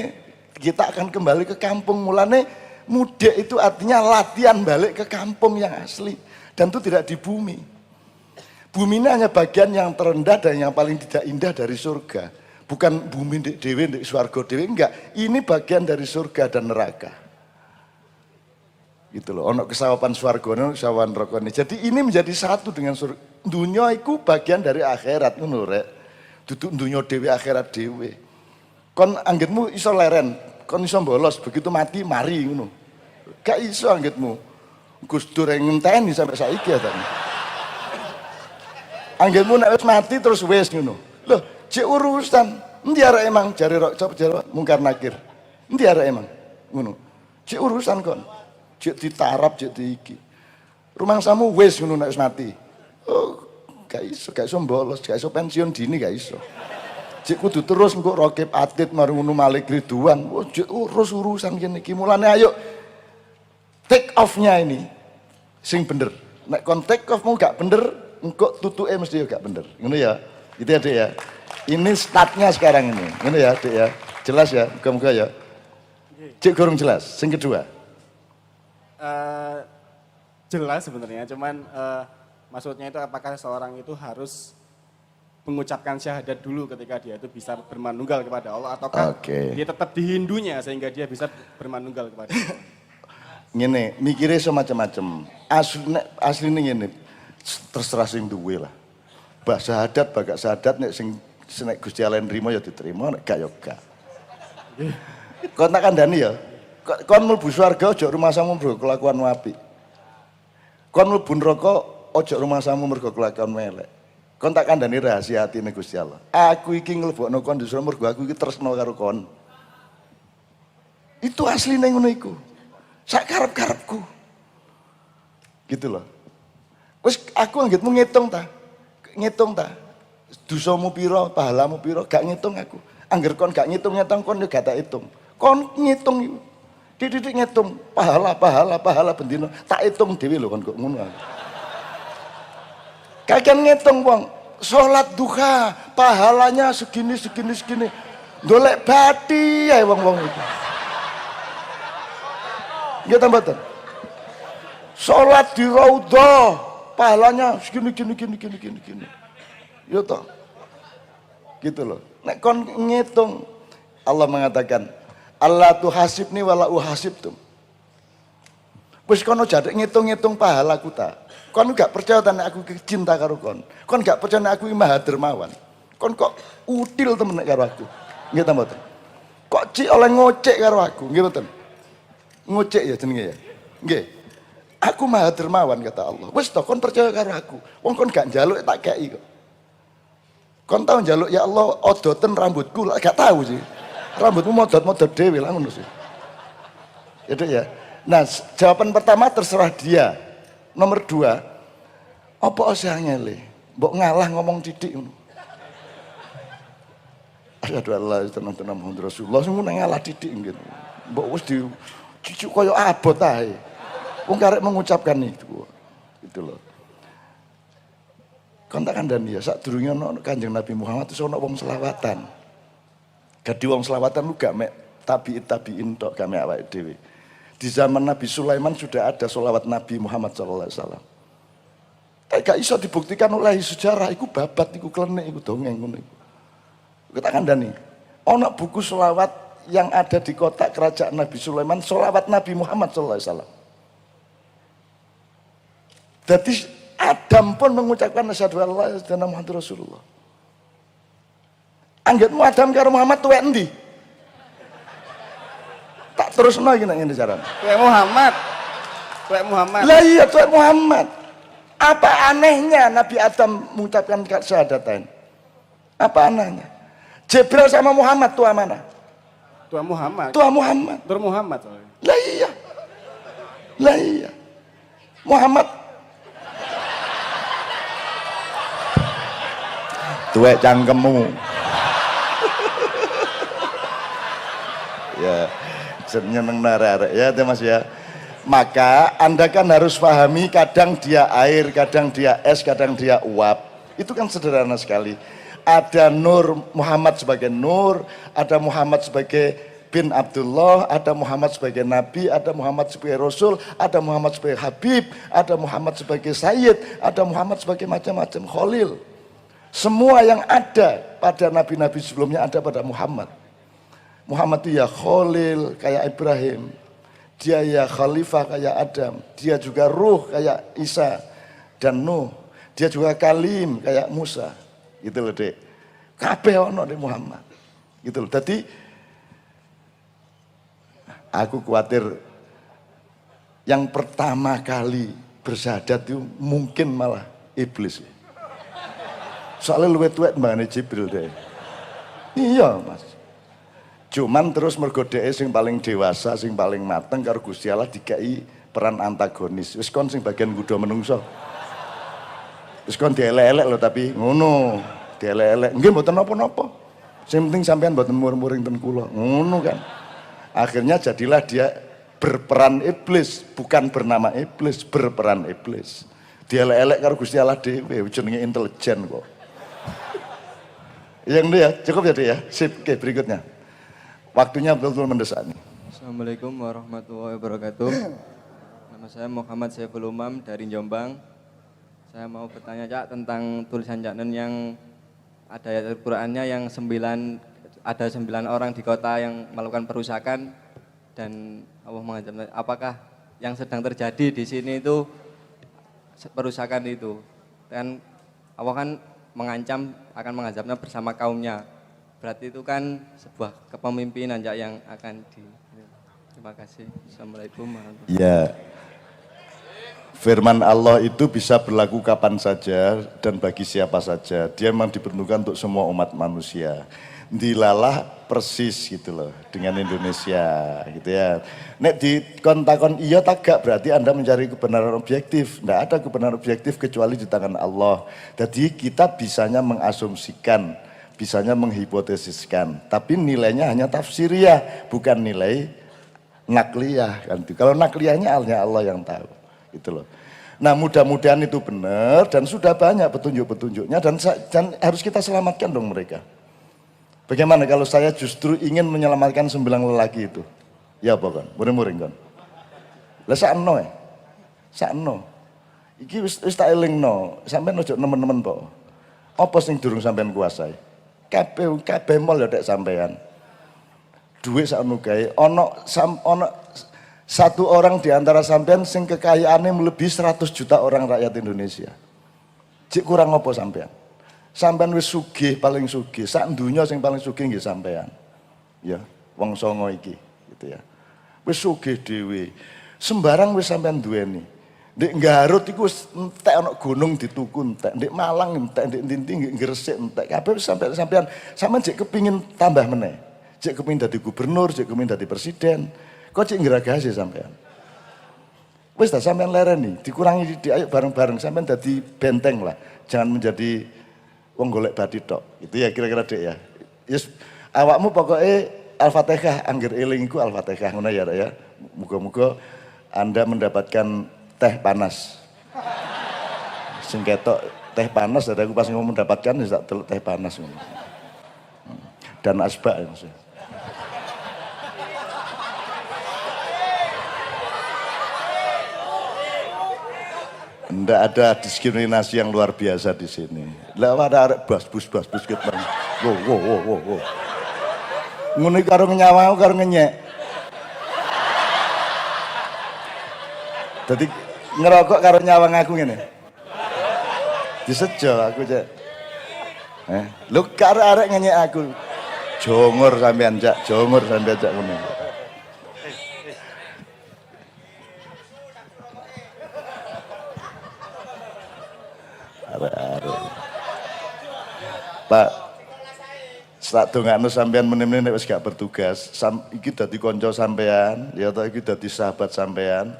[SPEAKER 3] kita akan kembali ke kampung. Mulane mudik itu artinya latihan balik ke kampung yang asli, dan itu tidak di bumi. Bumi ini hanya bagian yang terendah dan yang paling tidak indah dari surga. Bukan bumi dek dhewe dek swarga dhewe, enggak. Ini bagian dari surga dan neraka. Gitu loh, ono kesawapan swarga, ono kesawapan neraka. Jadi ini menjadi satu dengan surga. Dunia itu bagian dari akhirat ngono rek. Duduk dunia dewe akhirat dewe. Kon anggitmu iso leren, kon iso bolos, begitu mati mari ngono. Gak iso anggitmu. Gus Dur yang ngenteni sampai saiki ya tadi. Anggitmu nek wis mati terus wis ngono. Loh, cek urusan. Endi arek emang jare mungkar nakir. Endi arek emang ngono. Cek urusan kon. Cek ditarap, cek diiki. Rumah samu wis ngono nek wis mati. Oh, gak iso bolos, gak iso pensiun dini gak iso. Cek kudu terus engko rokib atit mari ngono Malik Ridwan. Oh, cek urus urusan kene iki. Mulane ayo take off-nya ini sing bener. Nek kon take off-mu gak bener, engko tutuke mesti gak bener. Ngono ya. Gitu ya, Dek ya. Ini startnya sekarang ini. Ngono ya, Dek ya. Jelas ya, muga-muga ya. Cek gorong jelas. Sing kedua.
[SPEAKER 8] Jelas sebenarnya, cuman maksudnya itu apakah seorang itu harus mengucapkan syahadat dulu ketika dia itu bisa bermanunggal kepada Allah, ataukah dia tetap di Hindunya sehingga dia bisa bermanunggal kepada Allah?
[SPEAKER 3] Ngene, mikirnya semacam-macam. Asline ngene, terserah sing duwe lah. Bak syahadat, bagak syahadat nek sing nek Gusti Allah nrimo ya diterima, nek gak ya gak. Kon tak kandhani ya. Kon mlebu swarga aja rumah samu mergo kelakuan apik. Kon mlebu neraka aja rumah samu mergo kelakuan elek. Kon tak kandhani rahasia atine Gusti Allah. Aku iki nglebokno kon di surga mergo aku iki tresno karo kon. Itu asline ngono iku. Sak karep-karepku. Gitu loh. Wis aku anggitmu ngitung ta. Dosamu pira, pahalamu pira, gak ngitung aku. Angger kon gak ngitung-ngitung kon yo gak tak hitung. Kon ngitung iku. Titik ngitung pahala bendino tak hitung dhewe lho kon kok ngono. Kakean ngitung wong salat duha pahalanya segini. Golek bathi ae wong-wong itu. Nggih ta mboten? Salat di raudhah pahalanya segini. Yo toh. Gitu loh. Nek kon ngitung Allah mengatakan Allah tu hasibni wala uhasibtum. Wis kono jadek ngitung-ngitung pahalaku ta. Kon gak percaya ta nek aku cinta karo kon. Kon gak percaya nek aku maha dermawan. Kon kok util temen nek karo aku. Nggih ta mboten? Kok cik oleh ngocek karo aku, nggih mboten? Ngocek ya jenenge ya. Nggih. Aku maha dermawan kata Allah. Wis to kon percaya karo aku. Wong kon gak njaluk tak kei kok. Kon tau njaluk ya Allah odoten rambutku, gak tahu sih. Rambutmu modot dewe lah ngono sih. Ya, ya. Nah, jawaban pertama terserah dia. Nomor 2, Apa sih angele? Mbok ngalah ngomong titik ngono. Asyhadu an la ilaha illallah Muhammadur Rasulullah sing ngalah titik gitu. Mbok wis di cucuk koyo abot ae. Wong karek mengucapkan itu. Gitu loh. Kontak kandhani ya sadurunge ana Kanjeng Nabi Muhammad terus ana wong selawatan. Gadi wong selawatan lu gak mek tabiin tok gak mek awake dhewe. Di zaman Nabi Sulaiman sudah ada sholawat Nabi Muhammad SAW. Tapi gak iso dibuktikan oleh sejarah, iku babat, iku klenik, iku dongeng ngono iku. Kita kandhani. Ana buku sholawat yang ada di kotak kerajaan Nabi Sulaiman, sholawat Nabi Muhammad SAW. Jadi Adam pun mengucapkan asyhadu an la ilaha illallah Muhammadur Rasulullah. Anggitmu Adam karo Muhammad tuwek endi? Tak terusno iki nek ngene carane.
[SPEAKER 8] Tuwek Muhammad. Tuwek Muhammad.
[SPEAKER 3] Lah iya tuwek Muhammad. Apa anehnya Nabi Adam mengucapkan syahadatain? Apa anehnya? Jibril sama Muhammad tua mana?
[SPEAKER 8] Tua Muhammad.
[SPEAKER 3] Tua Muhammad.
[SPEAKER 8] Tur Muhammad soalnya.
[SPEAKER 3] Lah iya. Lah iya. Muhammad tuwek cangkemmu. Ya, seneng arek ya Mas ya. Maka Anda kan harus pahami kadang dia air, kadang dia es, kadang dia uap. Itu kan sederhana sekali. Ada Nur Muhammad sebagai Nur, ada Muhammad sebagai bin Abdullah, ada Muhammad sebagai Nabi, ada Muhammad sebagai Rasul, ada Muhammad sebagai Habib, ada Muhammad sebagai Sayyid, ada Muhammad sebagai macam-macam Khalil. Semua yang ada pada nabi-nabi sebelumnya ada pada Muhammad. Muhammad itu ya Khalil kayak Ibrahim, dia ya Khalifah kayak Adam, dia juga Ruh kayak Isa dan Nuh, dia juga Kalim kayak Musa. Gitu loh Dek. Kabeh ono di Muhammad. Gitu loh. Jadi aku khawatir yang pertama kali bersyahadat itu mungkin malah iblis. Soalnya luwih tuwek mbane Jibril deh. Iya Mas. Cuman terus mergo dheke sing paling dewasa, sing paling mateng karo Gusti Allah dikai peran antagonis. Wis kon sing bagian nggodha menungso. Wis kon dielek-elek lho tapi ngono, dielek-elek. Nggih mboten napa-napa. Sing penting sampean mboten mur-muring ten kula. Ngono kan. Akhirnya jadilah dia berperan iblis, bukan bernama iblis, berperan iblis. Dielek-elek karo Gusti Allah dhewe, jenenge intelijen kok. Yang itu ya, cukup ya Dek ya. Sip, oke berikutnya. Waktunya betul-betul mendesak nih.
[SPEAKER 4] Assalamualaikum warahmatullahi wabarakatuh. Nama saya Muhammad Saiful Umam dari Jombang. Saya mau bertanya Cak tentang tulisan Cak Nun yang ada ayat Al-Qur'annya yang ada 9 orang di kota yang melakukan perusakan dan Allah mengancam. Apakah yang sedang terjadi di sini itu perusakan itu? Dan Allah kan mengancam akan mengazabnya bersama kaumnya. Berarti itu kan sebuah kepemimpinan yang akan Terima kasih. Assalamualaikum warahmatullahi wabarakatuh.
[SPEAKER 3] Ya. Firman Allah itu bisa berlaku kapan saja dan bagi siapa saja. Dia memang diperuntukkan untuk semua umat manusia. Dilalah persis gitu loh dengan Indonesia gitu ya. Nek di kontakon iya tagak berarti Anda mencari kebenaran objektif. Tidak ada kebenaran objektif kecuali di tangan Allah. Jadi kita bisanya mengasumsikan, bisanya menghipotesiskan. Tapi nilainya hanya tafsiriyah, bukan nilai nakliyah. Kalau nakliyahnya hanya Allah yang tahu. Gitu loh. Nah mudah-mudahan itu benar dan sudah banyak petunjuk-petunjuknya dan harus kita selamatkan dong mereka. Bagaimana kalau saya justru ingin menyelamatkan 9 lelaki itu? Ya apa kan? Muring-muring kan? Lah sakno ya? Sakno. Iki wis tak elingno, sampean ojo nemen-nemen kok. Apa sing durung sampean kuasai? Kabeh mall ya tek sampean. Duit sakno gawe ono satu orang di antara sampean sing kekayaannya melebihi 100 juta orang rakyat Indonesia. Cik kurang apa sampean? Sampean wis sugih paling sugih, sak dunya sing paling sugih nggih sampean. Ya, wong songo iki gitu ya. Wis sugih dhewe. Sembarang wis sampean duweni. Ndek Garut iku wis entek ana gunung dituku entek, ndek Malang entek, ndek Ndi nggih Gresik entek. Kabeh wis sampean jek kepingin tambah meneh. Jek kepingin dadi gubernur, jek kepingin dadi presiden. Kok cek ngeragasi sampean. Wis dah sampean lereni, dikurangi di ayo bareng-bareng sampean dadi benteng lah. Jangan menjadi wong golek bati tok. Itu ya kira-kira Dek ya. Yes, awakmu pokoknya Al-Fatihah angger eling iku Al-Fatihah ngono ya, Dek ya. Muga-muga Anda mendapatkan teh panas. Sing ketok teh panas, ada aku pas ngomong mendapatkan ya tak teluk teh panas ngono. Dan asbak ya maksudnya. Nggak ada diskriminasi yang luar biasa di sini. Lah ada arek bas-bus gitu. Wo. Ngono karo nyawa karo ngenyek. Dadi ngerokok karo nyawang aku ngene. Disejo aku cek. Lu karo arek ngenyek aku. Jongor sampean cak, jongor sampean cak ngono. Pak, sak dongakno sampean meneh-meneh nek wis gak bertugas, iki dadi kanca sampean, ya toh iki dadi sahabat sampean.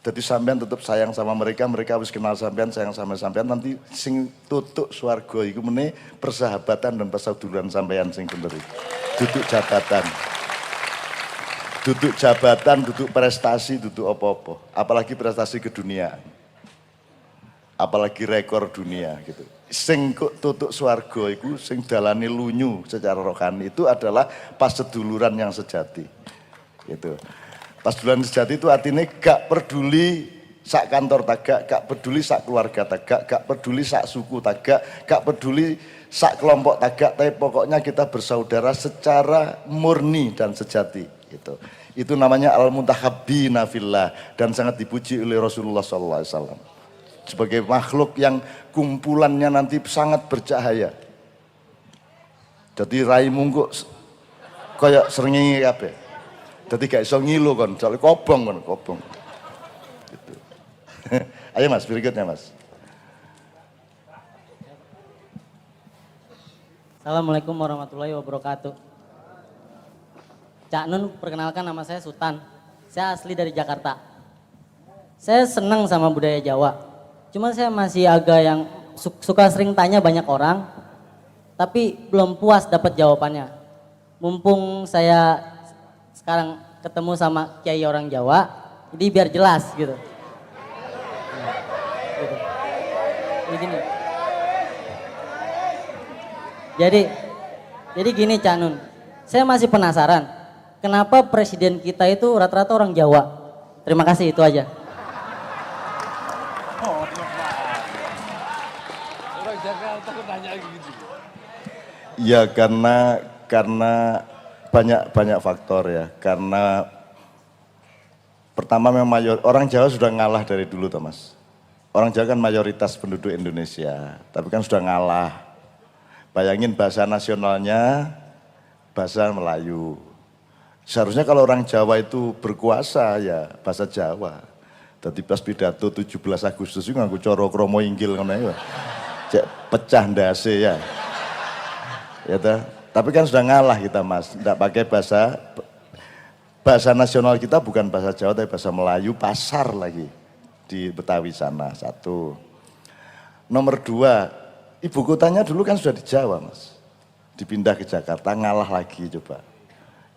[SPEAKER 3] Dadi sampean tetep sayang sama mereka, mereka wis kenal sampean, sayang sama sampean, nanti sing tutuk swarga iku meneh persahabatan dan persaudaraan sampean sing bener iki. Duduk jabatan. Duduk jabatan, duduk prestasi, duduk apa-apa, apalagi prestasi keduniaan. Apalagi rekor dunia gitu. Sing tutuk swarga iku sing dalane lunyu secara rohani itu adalah paseduluran yang sejati. Gitu. Paseduluran sejati itu artinya gak peduli sak kantor tagak, gak peduli sak keluarga tagak, gak peduli sak suku tagak, gak peduli sak kelompok tagak, tapi pokoknya kita bersaudara secara murni dan sejati gitu. Itu namanya al-muntahabbina fillah dan sangat dipuji oleh Rasulullah SAW. Sebagai makhluk yang kumpulannya nanti sangat bercahaya. Jadi raimu kok kayak srengenge kabeh. Dadi gak iso ngilu kon, soalnya kobong. Gitu. Ayo Mas, berikutnya Mas.
[SPEAKER 2] Assalamualaikum warahmatullahi wabarakatuh. Cak Nun, perkenalkan nama saya Sultan. Saya asli dari Jakarta. Saya senang sama budaya Jawa. Cuma saya masih agak yang suka sering tanya banyak orang, tapi belum puas dapat jawabannya. Mumpung saya sekarang ketemu sama kiai orang Jawa, jadi biar jelas gitu. Begini. Jadi gini Cak Nun, saya masih penasaran, kenapa presiden kita itu rata-rata orang Jawa? Terima kasih, itu aja.
[SPEAKER 3] Ya karena banyak faktor ya. Karena pertama memang orang Jawa sudah ngalah dari dulu Thomas. Orang Jawa kan mayoritas penduduk Indonesia, tapi kan sudah ngalah. Bayangin bahasa nasionalnya bahasa Melayu. Seharusnya kalau orang Jawa itu berkuasa ya bahasa Jawa. Tadi pas pidato 17 Agustus itu nganggo cara kromo inggil ngono ya. Cek pecah ndase ya. Ya toh? Tapi kan sudah ngalah kita Mas, tidak pakai bahasa nasional kita bukan bahasa Jawa tapi bahasa Melayu, pasar lagi di Betawi sana, satu. Nomor dua, ibu kotanya dulu kan sudah di Jawa Mas, dipindah ke Jakarta, ngalah lagi coba.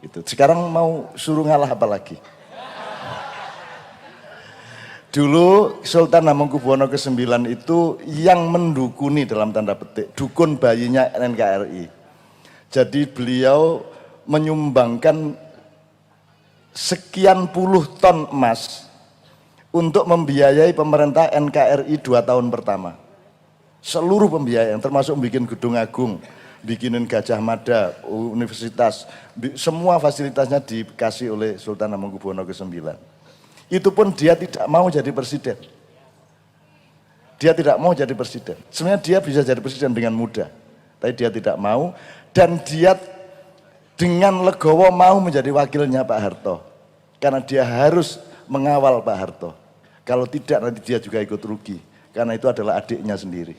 [SPEAKER 3] Itu. Sekarang mau suruh ngalah apa lagi? Dulu Sultan Hamengkubuwono ke-9 itu yang mendukuni dalam tanda petik, dukun bayinya NKRI. Jadi beliau menyumbangkan sekian puluh ton emas untuk membiayai pemerintah NKRI 2 tahun pertama. Seluruh pembiayaan termasuk bikin gedung agung, bikinin Gajah Mada, universitas, semua fasilitasnya dikasih oleh Sultan Hamengkubuwono ke-9. Itu pun dia tidak mau jadi presiden. Dia tidak mau jadi presiden. Sebenarnya dia bisa jadi presiden dengan mudah. Tapi dia tidak mau. Dan dia dengan legowo mau menjadi wakilnya Pak Harto. Karena dia harus mengawal Pak Harto. Kalau tidak nanti dia juga ikut rugi. Karena itu adalah adiknya sendiri.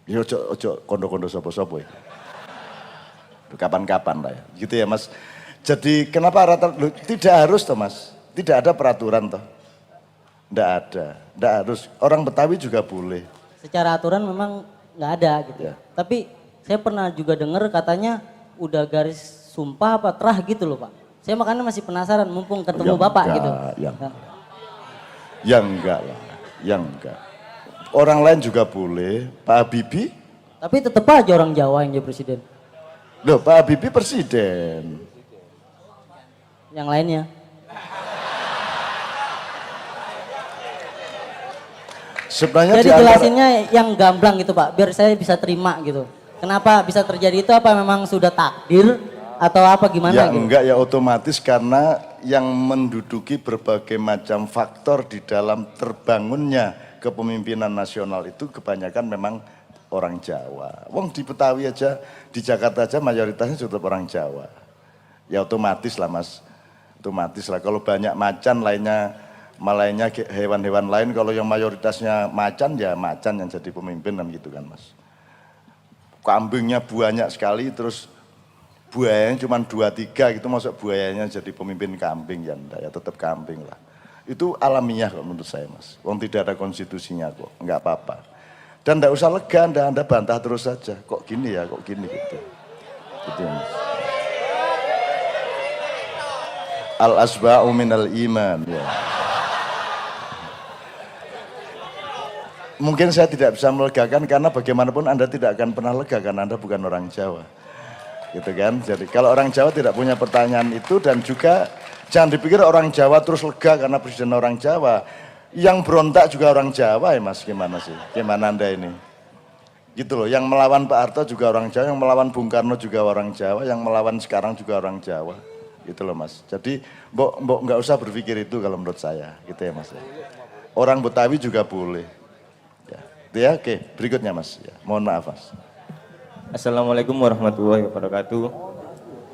[SPEAKER 3] Ya ojo kondo-kondo sopo-sopo ya. Kapan-kapan lah ya. Gitu ya Mas. Jadi kenapa rata tidak harus toh Mas. Tidak ada peraturan toh. Tidak ada, tidak harus. Orang Betawi juga boleh.
[SPEAKER 2] Secara aturan memang nggak ada gitu.
[SPEAKER 3] Ya.
[SPEAKER 2] Tapi saya pernah juga dengar katanya udah garis sumpah apa terah gitu loh Pak. Saya makanya masih penasaran mumpung ketemu
[SPEAKER 3] Ya
[SPEAKER 2] Bapak
[SPEAKER 3] enggak,
[SPEAKER 2] gitu.
[SPEAKER 3] Ya enggak lah, ya enggak. Orang lain juga boleh, Pak Habibie.
[SPEAKER 2] Tapi tetap aja orang Jawa yang jadi presiden.
[SPEAKER 3] Loh, Pak Habibie presiden.
[SPEAKER 2] Yang lainnya.
[SPEAKER 3] Sebenarnya
[SPEAKER 2] Jadi
[SPEAKER 3] di antara-
[SPEAKER 2] jelasinnya yang gamblang gitu Pak, biar saya bisa terima gitu. Kenapa bisa terjadi itu, apa memang sudah takdir atau apa gimana
[SPEAKER 3] ya
[SPEAKER 2] gitu?
[SPEAKER 3] enggak, ya otomatis karena yang menduduki berbagai macam faktor di dalam terbangunnya kepemimpinan nasional itu kebanyakan memang orang Jawa. Wong di Betawi aja, di Jakarta aja mayoritasnya sudah orang Jawa. Ya otomatis lah Mas, otomatis lah. Kalau banyak macan lainnya hewan-hewan lain, kalau yang mayoritasnya macan ya macan yang jadi pemimpin kan gitu kan Mas. Kambingnya banyak sekali terus buayanya cuma 2-3 gitu, masuk buayanya jadi pemimpin kambing ya enggak, ya tetap kambing lah. Itu alamiah kok menurut saya Mas. Wong tidak ada konstitusinya kok, enggak apa-apa. Dan enggak usah lega, anda bantah terus saja. Kok gini ya, kok gini gitu. Gitu ya Mas. Al-asba'u minal iman ya. Mungkin saya tidak bisa melegakan karena bagaimanapun Anda tidak akan pernah lega karena Anda bukan orang Jawa. Gitu kan? Jadi kalau orang Jawa tidak punya pertanyaan itu, dan juga jangan dipikir orang Jawa terus lega karena presiden orang Jawa. Yang berontak juga orang Jawa ya Mas, gimana sih? Gimana Anda ini? Gitu loh, yang melawan Pak Harto juga orang Jawa, yang melawan Bung Karno juga orang Jawa, yang melawan sekarang juga orang Jawa. Gitu loh Mas. Jadi mbok nggak usah berpikir itu kalau menurut saya, gitu ya Mas. Orang Betawi juga boleh. Ya, oke. Berikutnya Mas. Ya, mohon maaf Mas.
[SPEAKER 9] Assalamualaikum warahmatullahi wabarakatuh.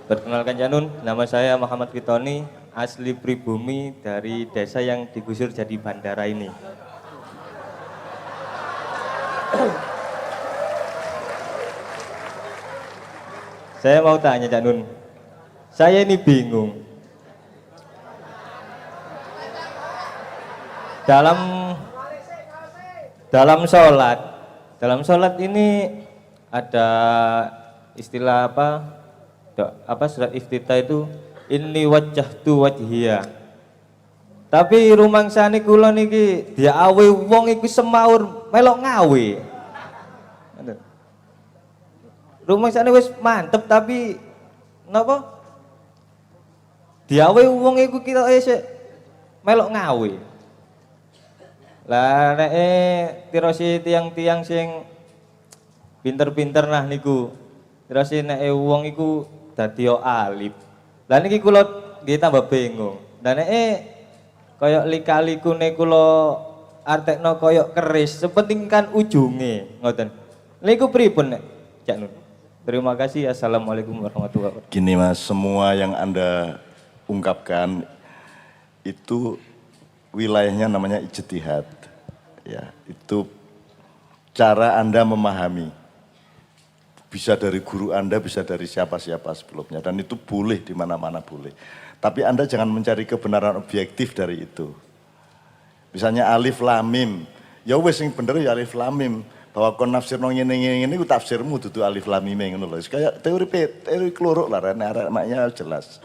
[SPEAKER 9] Perkenalkan Janun, nama saya Muhammad Fitoni, asli pribumi dari desa yang digusur jadi bandara ini. Saya mau tanya Janun, saya ini bingung. Dalam sholat ini ada istilah apa surat iftitah itu inni wajjahtu wajhiya. Tapi rumangsane kula niki diawe wong iku semaur melok ngawe. Rumangsane wis mantep tapi napa? Diawe wong iku kita sik melok ngawe. Lah nek tirosi tiang-tiang sing pinter-pinter nah niku. Tirosi nek wong iku dadi alif. Lah niki kula nggih tambah bingung. Lah nek kaya lika-likune kula artekno kaya keris, sepenting kan ujunge, ngoten. Niku pripun nek Cak Nun? Terima kasih. Assalamualaikum warahmatullahi wabarakatuh.
[SPEAKER 3] Gini Mas, semua yang Anda ungkapkan itu wilayahnya namanya ijtihad. Ya, itu cara Anda memahami. Bisa dari guru Anda, bisa dari siapa-siapa sebelumnya, dan itu boleh di mana-mana boleh. Tapi Anda jangan mencari kebenaran objektif dari itu. Misalnya alif lam mim. Ya wis sing bener ya alif lam mim. Bahwa kon nafsirno ngene-ngene iku tafsirmu dudu alif lam mim ngono lho. Kayak teori kluruk lah arek maknya jelas.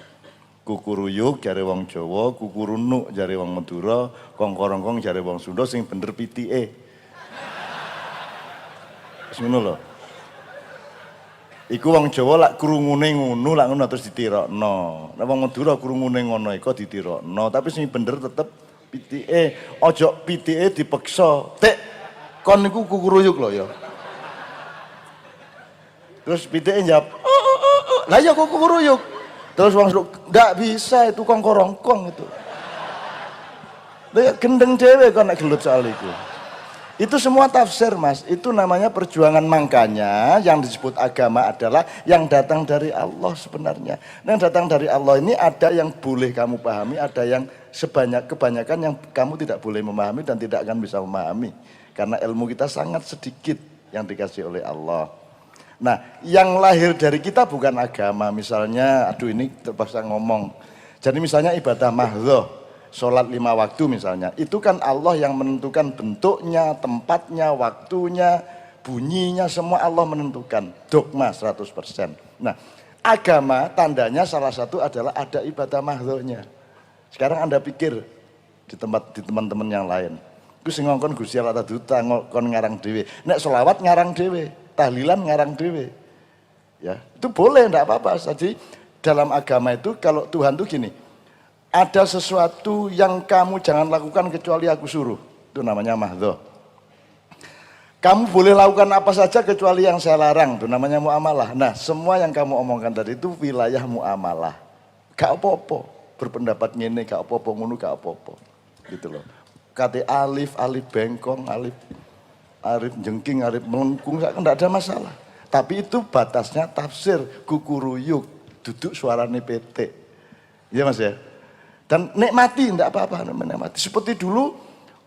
[SPEAKER 3] Kukuruyuk jare wong Jawa, kukurunuk jare wong Madura, kongkorongkong jare wong Sunda, sing bener pitike. Wis ngono lho. Iku wong Jawa lak krungune ngono, lak ngono terus ditirokno. Nek wong Madura krungune ngono iku ditirokno, tapi sing bener tetep pitike. Ojo pitike dipeksa. Tek kon niku kukuruyuk lho ya. Terus pitike njawab, lah ya kukuruyuk. Terus wong enggak bisa itu kongkorongkong itu. Lah gendeng dhewe kok nek gelut soal itu. Itu semua tafsir Mas, itu namanya perjuangan. Makanya yang disebut agama adalah yang datang dari Allah sebenarnya. Yang datang dari Allah ini ada yang boleh kamu pahami, ada yang kebanyakan yang kamu tidak boleh memahami dan tidak akan bisa memahami. Karena ilmu kita sangat sedikit yang dikasih oleh Allah. Nah, yang lahir dari kita bukan agama. Misalnya, aduh ini terpaksa ngomong. Jadi misalnya ibadah mahdhah. sholat 5 waktu misalnya, itu kan Allah yang menentukan bentuknya, tempatnya, waktunya, bunyinya, semua Allah menentukan. Dogma 100%. Nah, agama tandanya salah satu adalah ada ibadah mahdhuhnya. Sekarang Anda pikir di teman-teman yang lain. Ku sing ngongkon Gusti Allah ta duta ngongkon ngarang dhewe. Nek selawat ngarang dhewe, tahlilan ngarang dhewe. Ya, itu boleh enggak apa-apa. Jadi dalam agama itu kalau Tuhan tuh gini, ada sesuatu yang kamu jangan lakukan kecuali aku suruh. Itu namanya mahdhuh. Kamu boleh lakukan apa saja kecuali yang saya larang. Itu namanya muamalah. Nah, semua yang kamu omongkan tadi itu wilayah muamalah. Gak apa-apa. Berpendapat ngene gak apa-apa, ngono gak apa-apa. Gitu loh. Kate alif, alif bengkong, alif jengking, alif melengkung, enggak ada masalah. Tapi itu batasnya tafsir, kukuruyuk, duduk suarane PT. Iya Mas ya? Dan nikmati, enggak apa-apa menikmati. Seperti dulu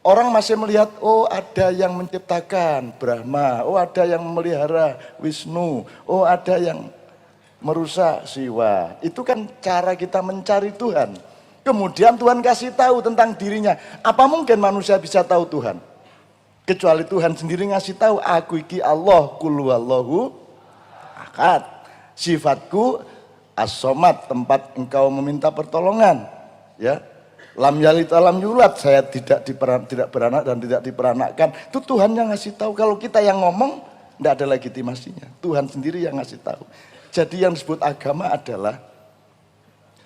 [SPEAKER 3] orang masih melihat, oh ada yang menciptakan Brahma, oh ada yang memelihara Wisnu, oh ada yang merusak Siwa. Itu kan cara kita mencari Tuhan. Kemudian Tuhan kasih tahu tentang dirinya. Apa mungkin manusia bisa tahu Tuhan? Kecuali Tuhan sendiri ngasih tahu, aku iki Allah, kul huwallahu ahad. Sifatku as-somad, tempat engkau meminta pertolongan. Ya, lam yalid lam yulad, saya tidak beranak dan tidak diperanakkan. Itu Tuhan yang ngasih tahu. Kalau kita yang ngomong, tidak ada legitimasinya. Tuhan sendiri yang ngasih tahu. Jadi yang disebut agama adalah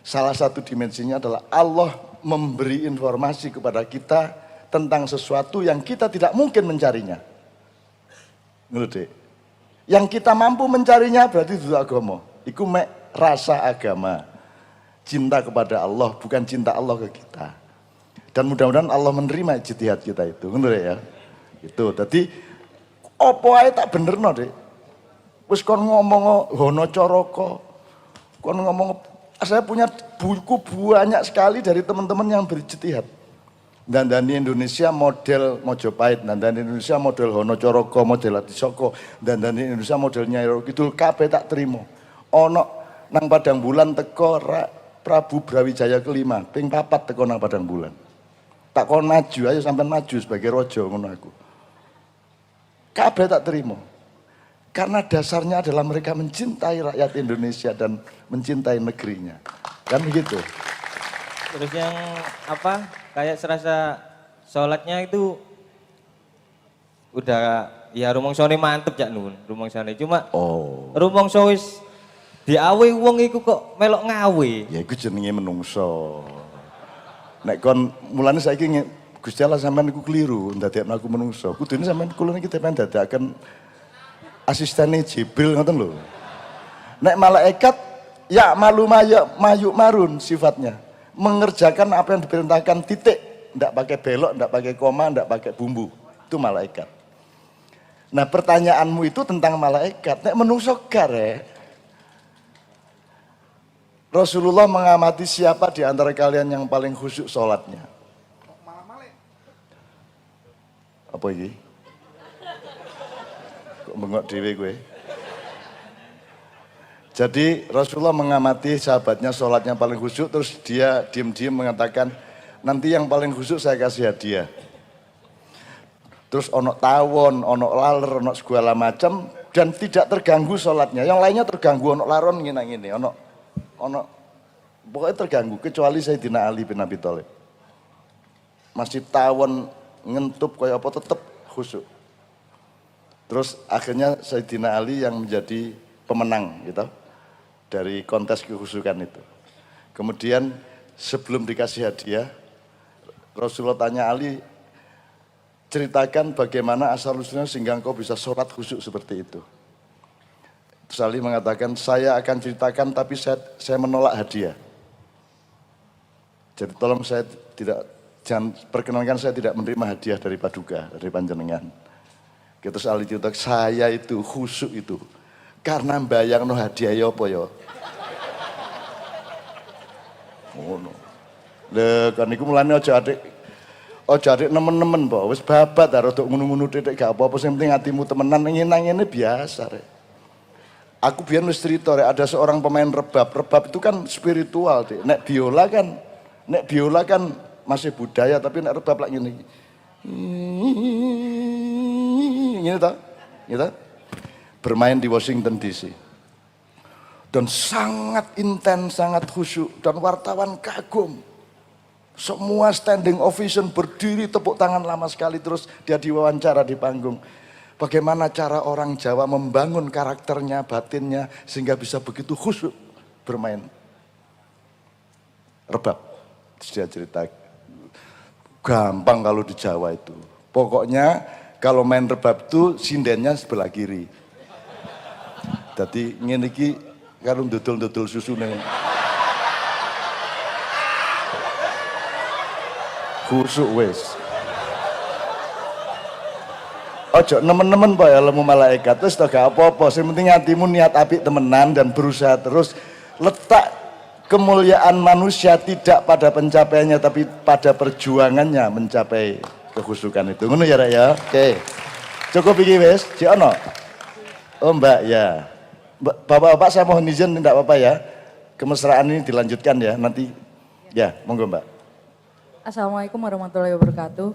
[SPEAKER 3] salah satu dimensinya adalah Allah memberi informasi kepada kita tentang sesuatu yang kita tidak mungkin mencarinya. Ngerti? Yang kita mampu mencarinya berarti itu agama. Iku mek rasa agama. Cinta kepada Allah, bukan cinta Allah ke kita. Dan mudah-mudahan Allah menerima ijtihad kita itu, bener ya? Itu. Jadi opo ae tak benerno, Dik. Wis kon ngomong hono coroko. Kon ngomong, saya punya buku banyak sekali dari teman-teman yang berijtihad. Dandani Indonesia model Mojopahit, dandani Indonesia model Hono Coroko, model Adisoko, dandani Indonesia modelnya Nyai Kidul, kabeh tak terima. Ono nang Padang Bulan teko Prabu Brawijaya kelima, ping 4 teko nang Padang Bulan. Tak kon maju, ayo sampean maju sebagai rojo ngono aku. Kabeh tak terima. Karena dasarnya adalah mereka mencintai rakyat Indonesia dan mencintai negerinya. Kan begitu.
[SPEAKER 9] Terus yang apa, kayak serasa sholatnya itu udah ya rumongsone mantep Cak Nun, rumongsone. Cuma rumongso wis diawe wong iku kok melok ngawe.
[SPEAKER 3] Ya iku jenenge menungso. Nek kon mulane saiki Gusti Allah sampean iku keliru ndadekno aku menungso. Kudune sampean kula niki sampean dadakan asistene Jibril ngoten lho. Nek malaikat ya malu mayuk marun sifatnya. Mengerjakan apa yang diperintahkan titik, enggak pakai belok, enggak pakai koma, enggak pakai bumbu. Itu malaikat. Nah, pertanyaanmu itu tentang malaikat. Nek menungso garek. Rasulullah mengamati siapa di antara kalian yang paling khusyuk sholatnya. Apa ini? Kok bengok dewe gue? Jadi Rasulullah mengamati sahabatnya sholatnya paling khusyuk, terus dia diam-diam mengatakan, nanti yang paling khusyuk saya kasih hadiah. Terus ono tawon, ono laler, ono segala macam, dan tidak terganggu sholatnya. Yang lainnya terganggu, ono laron gini, ono pokoknya terganggu, kecuali Sayyidina Ali bin Abi Thalib. Masih tawon, ngentup, kayak apa tetap khusyuk. Terus akhirnya Sayyidina Ali yang menjadi pemenang gitu dari kontes kekhusyukan itu. Kemudian sebelum dikasih hadiah, Rasulullah tanya Ali, ceritakan bagaimana asal usulnya sehingga engkau bisa sholat khusyuk seperti itu. Terus Ali mengatakan, saya akan ceritakan tapi saya menolak hadiah. Jadi tolong jangan perkenankan saya tidak menerima hadiah dari Paduka, dari panjenengan. Terus Ali cerita, saya itu khusyuk itu karena bayangno hadiah ya apa ya. Ngono. Lha kan iku mulane aja adik nemen-nemen po, wis babat arep ngono-ngono titik gak apa-apa sing penting atimu temenan ngene biasa rek. Aku biyen wis cerita rek, ada seorang pemain rebab itu kan spiritual, Dik. Nek biola kan masih budaya, tapi nek rebab lak ngene iki. Ngene ta? Ngene ta? Bermain di Washington DC. Dan sangat intens, sangat khusyuk, dan wartawan kagum. Semua standing ovation, berdiri tepuk tangan lama sekali, terus dia diwawancara di panggung. Bagaimana cara orang Jawa membangun karakternya, batinnya, sehingga bisa begitu khusyuk bermain rebab. Terus dia cerita, gampang kalau di Jawa itu. Pokoknya kalau main rebab itu sindennya sebelah kiri. Jadi ngene iki karo ndudul-ndudul susune. Khusuk wis. Ojo nemen-nemen Pak ya lemu malaikat terus gak apa-apa, sing penting hatimu niat apik temenan dan berusaha terus. Letak kemuliaan manusia tidak pada pencapaiannya tapi pada perjuangannya mencapai kekhusukan itu. Ngono ya Rek ya. Oke. Cukup iki wis, Cik ono. Oh Mbak ya. Bapak-bapak saya mohon izin tidak apa-apa ya. Kemesraan ini dilanjutkan ya nanti. Ya, monggo Mbak.
[SPEAKER 10] Assalamualaikum warahmatullahi wabarakatuh.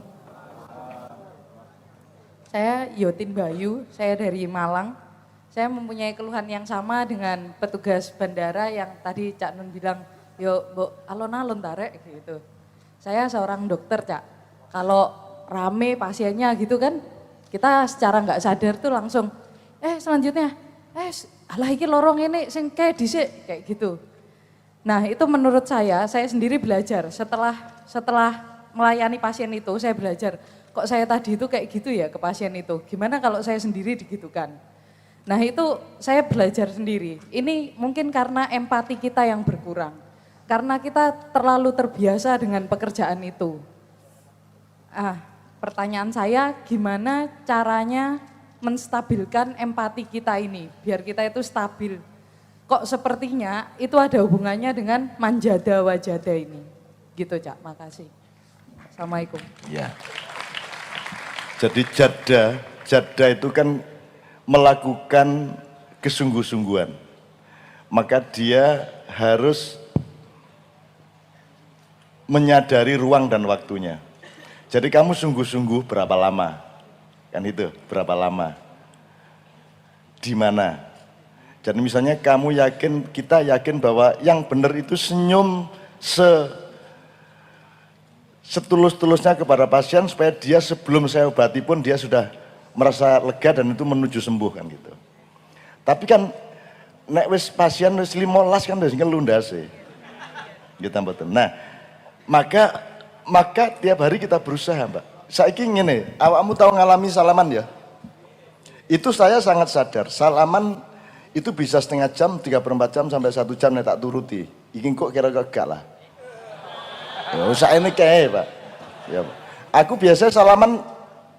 [SPEAKER 10] Saya Yotin Bayu, saya dari Malang. Saya mempunyai keluhan yang sama dengan petugas bandara yang tadi Cak Nun bilang, yo Mbok alon-alon tarek gitu. Saya seorang dokter Cak, kalau rame pasiennya gitu kan, kita secara nggak sadar tuh langsung, selanjutnya, alah iki lorong ini sing kayak dhisik kayak gitu. Nah itu menurut saya sendiri belajar setelah melayani pasien itu saya belajar, kok saya tadi itu kayak gitu ya ke pasien itu, gimana kalau saya sendiri digitukan. Nah itu saya belajar sendiri, ini mungkin karena empati kita yang berkurang, karena kita terlalu terbiasa dengan pekerjaan itu. Pertanyaan saya gimana caranya menstabilkan empati kita ini, biar kita itu stabil. Kok sepertinya itu ada hubungannya dengan manjada wajada ini. Gitu Cak, makasih. Assalamualaikum.
[SPEAKER 3] Ya. Jadi jada itu kan melakukan kesungguh-sungguhan. Maka dia harus menyadari ruang dan waktunya. Jadi kamu sungguh-sungguh berapa lama? Kan itu, berapa lama? Di mana? Jadi misalnya kamu yakin, kita yakin bahwa yang benar itu senyum setulus-tulusnya kepada pasien supaya dia sebelum saya obati pun dia sudah merasa lega dan itu menuju sembuh kan gitu. Tapi kan nek wis pasien wis 15 kan wis ngelundase. Gitu mboten. Nah, maka tiap hari kita berusaha, Mbak. Saiki ngene, awakmu tahu ngalami salaman ya? Itu saya sangat sadar, salaman itu bisa setengah jam, 3/4 jam sampai 1 jam nek tak turuti. Iki kok kira-kira gak lah. Ya usah ini kayak Pak. Ya, aku biasa salaman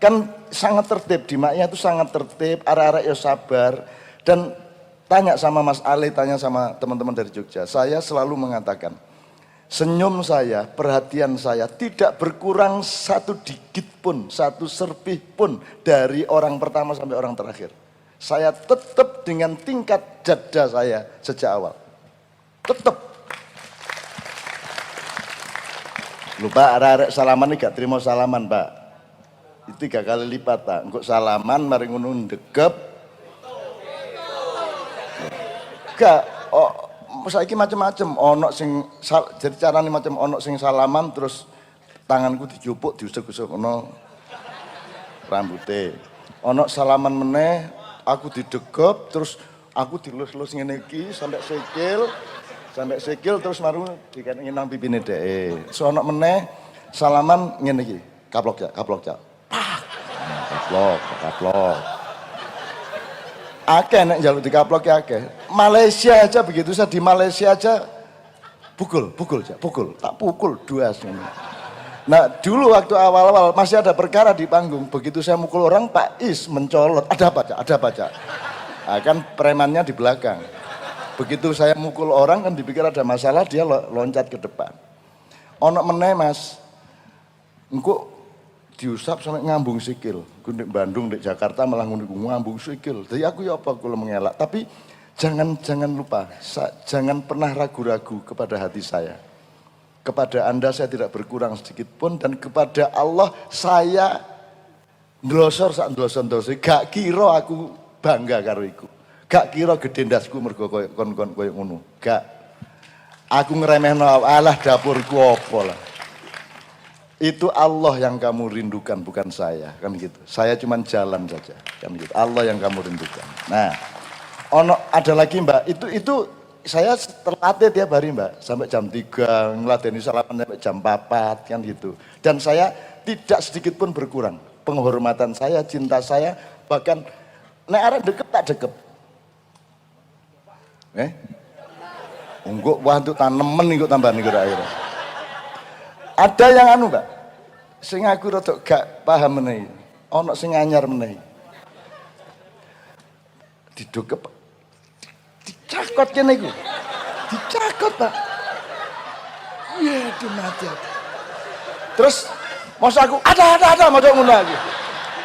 [SPEAKER 3] kan sangat tertib, di maknya itu sangat tertib, arek-arek ya sabar. Dan tanya sama Mas Ali, tanya sama teman-teman dari Jogja, saya selalu mengatakan, senyum saya, perhatian saya tidak berkurang satu digit pun, satu serpih pun dari orang pertama sampai orang terakhir. Saya tetap dengan tingkat jada saya sejak awal. Tetap. Lupa arek salaman ini gak terima salaman Pak. Itu 3 kali lipat Pak. Engkau salaman mari ngono ndegep. Gak, saiki macam-macam. Ono sing jadi carane macam ono sing salaman terus tanganku dijupuk diusuk-usuk ono rambute. Ono salaman meneh aku didegep terus aku dilus-lus ngene iki sampai sikil terus maru dikene nang pipine dhek. Sono meneh salaman ngene iki, kaplok ya. Kaplok. Akeh nek njaluk dikaplok ya akeh. Malaysia aja begitu, saya di Malaysia aja pukul, tak pukul 2. Nah dulu waktu awal-awal masih ada perkara di panggung, begitu saya mukul orang Pak Is mencolot, ada apa Cak? Nah, kan premannya di belakang. Begitu saya mukul orang kan dipikir ada masalah, dia loncat ke depan. Ono meneh Mas, engko diusap sampai ngambung sikil. Gue di Bandung, di Jakarta malah ngambung sikil. Jadi aku ya apa kalau mengelak, tapi jangan lupa, jangan pernah ragu-ragu kepada hati saya. kepada Anda saya tidak berkurang sedikit pun, dan kepada Allah saya ndlosor sak ndlosor-ndlosor, gak kira aku bangga karo iku. Gak kira gede ndasku mergo koyo kon-kon koyo ngono. Gak. Aku ngremehno alah dapurku apa lah. Itu Allah yang kamu rindukan, bukan saya, kan gitu. Saya cuman jalan saja, kan gitu. Allah yang kamu rindukan. Nah, ada lagi Mbak, itu saya terlatih tiap hari Mbak, sampai jam 3, ngeladeni salaman sampai jam 4, kan gitu. Dan saya tidak sedikit pun berkurang. Penghormatan saya, cinta saya, bahkan nek arek deket tak deket. Enggak, wah itu tanemen ikut tambahan ikut akhirnya. Ada yang anu Mbak, sing aku rada gak paham menehi. Ono sing anyar menehi. Didokep, dicakot kene iku. Dicakot Pak. Iya, itu mati. Terus masa aku ada mojo ngono aku.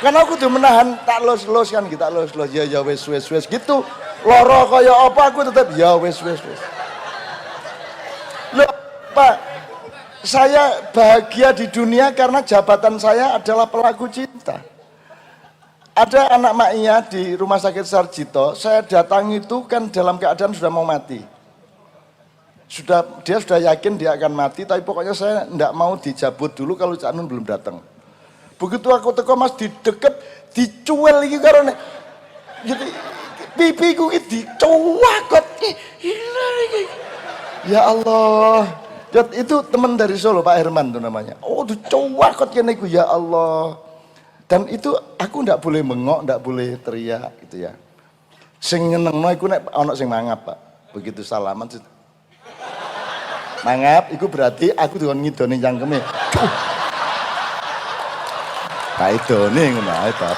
[SPEAKER 3] Karena aku tuh menahan tak los kan kita los ya wes gitu. Loro kaya apa aku tetap ya wes. Loh, Pak, saya bahagia di dunia karena jabatan saya adalah pelaku cinta. Ada anak Maia di Rumah Sakit Sarjito, saya datang itu kan dalam keadaan sudah mau mati. Dia sudah yakin dia akan mati, tapi pokoknya saya tidak mau dicabut dulu kalau Cak Nun belum datang. Begitu aku teko Mas dideket, dicuel iki karo nek. Jadi pipiku iki dicuwakot. Ya Allah. Itu teman dari Solo, Pak Herman itu namanya. Oh, dicuwakot kene iku ya Allah. Dan itu aku ndak boleh bengok, ndak boleh teriak gitu ya. Sing nyenengno iku nek ana sing mangap, Pak. Begitu salaman mangap, iku berarti aku dikon ngidoni cangkeme. Kaidone ngono ae, Pak.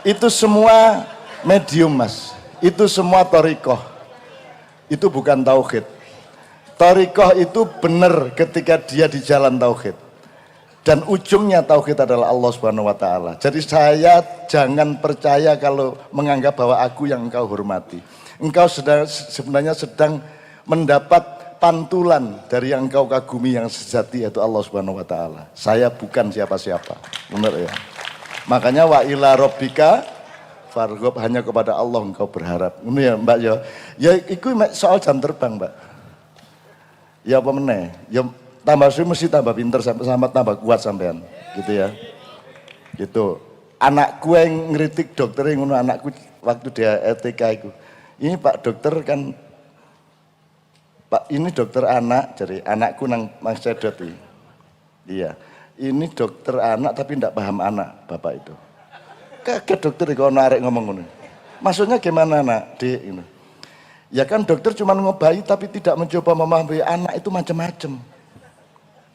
[SPEAKER 3] Itu semua medium, Mas. Itu semua thariqah. Itu bukan tauhid. Thariqah itu benar ketika dia di jalan tauhid. Dan ujungnya tauhid adalah Allah Subhanahu wa taala. Jadi saya jangan percaya kalau menganggap bahwa aku yang engkau hormati. Engkau sebenarnya sedang mendapat pantulan dari yang engkau kagumi yang sejati, yaitu Allah Subhanahu wa taala. Saya bukan siapa-siapa. Benar ya? Makanya wa ila rabbika farghab, hanya kepada Allah engkau berharap. Ini ya Mbak ya. Ya itu soal jam terbang, Mbak. Ya apa meneh? Ya tambah suwi mesti tambah pinter sama tambah kuat sampean, gitu ya. Gitu. Anakku yang ngeritik dokter yang ngono, anakku waktu dia ETK itu. Ini Pak dokter kan, Pak ini dokter anak, jadi anakku nang Mas Cedot ini. Iya. Ini dokter anak tapi tidak paham anak bapak itu. Kaget dokter kalau narik ngomong ngono. Maksudnya gimana nak, Dek? Ini. Ya kan dokter cuma ngobayi tapi tidak mencoba memahami anak itu macam-macam.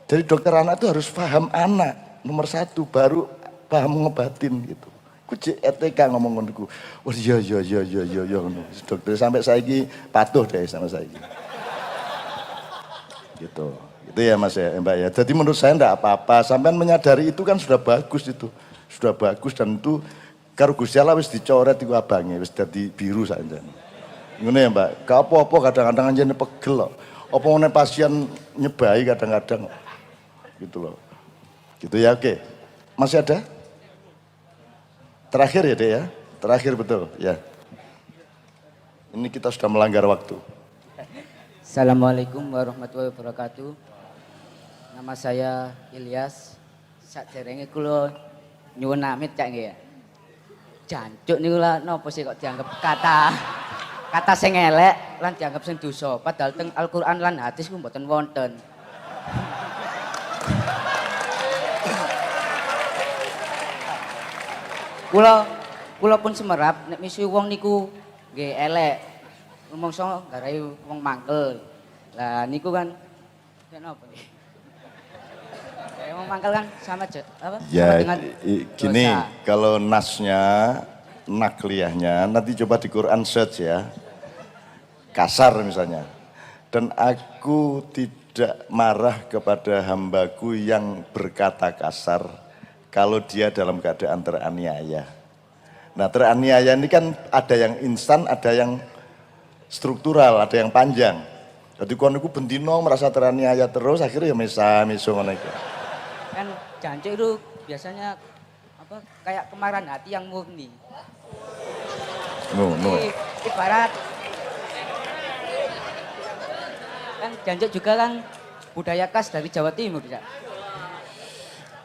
[SPEAKER 3] Jadi dokter anak itu harus paham anak nomor 1, baru paham ngobatin gitu. Ku ETK ngomong ngono ku. Oh iya ngono. Dokter sampai saiki patuh deh sama saya. Gitu. Itu ya Mas ya, Mbak ya. Jadi menurut saya enggak apa-apa. Sampean menyadari itu kan sudah bagus itu. Sudah bagus dan itu karo Gusti Allah wis dicoret iku abange, wis dadi biru saja. Ngono ya Mbak. Gak apa-apa kadang-kadang anjene pegel kok. Apa ngene pasien nyebai kadang-kadang. Gitu loh. Gitu ya, oke. Masih ada? Terakhir ya Dek ya? Terakhir betul ya. Ini kita sudah melanggar waktu.
[SPEAKER 11] Assalamualaikum warahmatullahi wabarakatuh. Nama saya Ilyas. Sakderenge kula nyuwun amit cak nggih ya. Jancuk niku lah napa sih kok dianggap kata sing elek lan dianggap sing dosa, padahal teng Al-Qur'an lan hadis ku mboten wonten. Kula pun semerap nek misi wong niku nggih elek. Rumangsa garai wong mangkel. Lah niku kan napa nggih? Wong mangkel kan sama apa?
[SPEAKER 3] Ya,
[SPEAKER 11] sama dengan
[SPEAKER 3] gini,
[SPEAKER 11] dosa.
[SPEAKER 3] kalau nasnya, nakliyahnya, nanti coba di Quran search ya. Kasar misalnya. Dan aku tidak marah kepada hambaku yang berkata kasar kalau dia dalam keadaan teraniaya. Nah teraniaya ini kan ada yang instan, ada yang struktural, ada yang panjang. Jadi kon iku bendino merasa teraniaya terus akhirnya ya mesa-meso ngono iku.
[SPEAKER 11] Kan jancuk itu biasanya apa kayak kemarahan hati yang murni.
[SPEAKER 3] No.
[SPEAKER 11] Ibarat kan jancuk juga kan budaya khas dari Jawa Timur ya.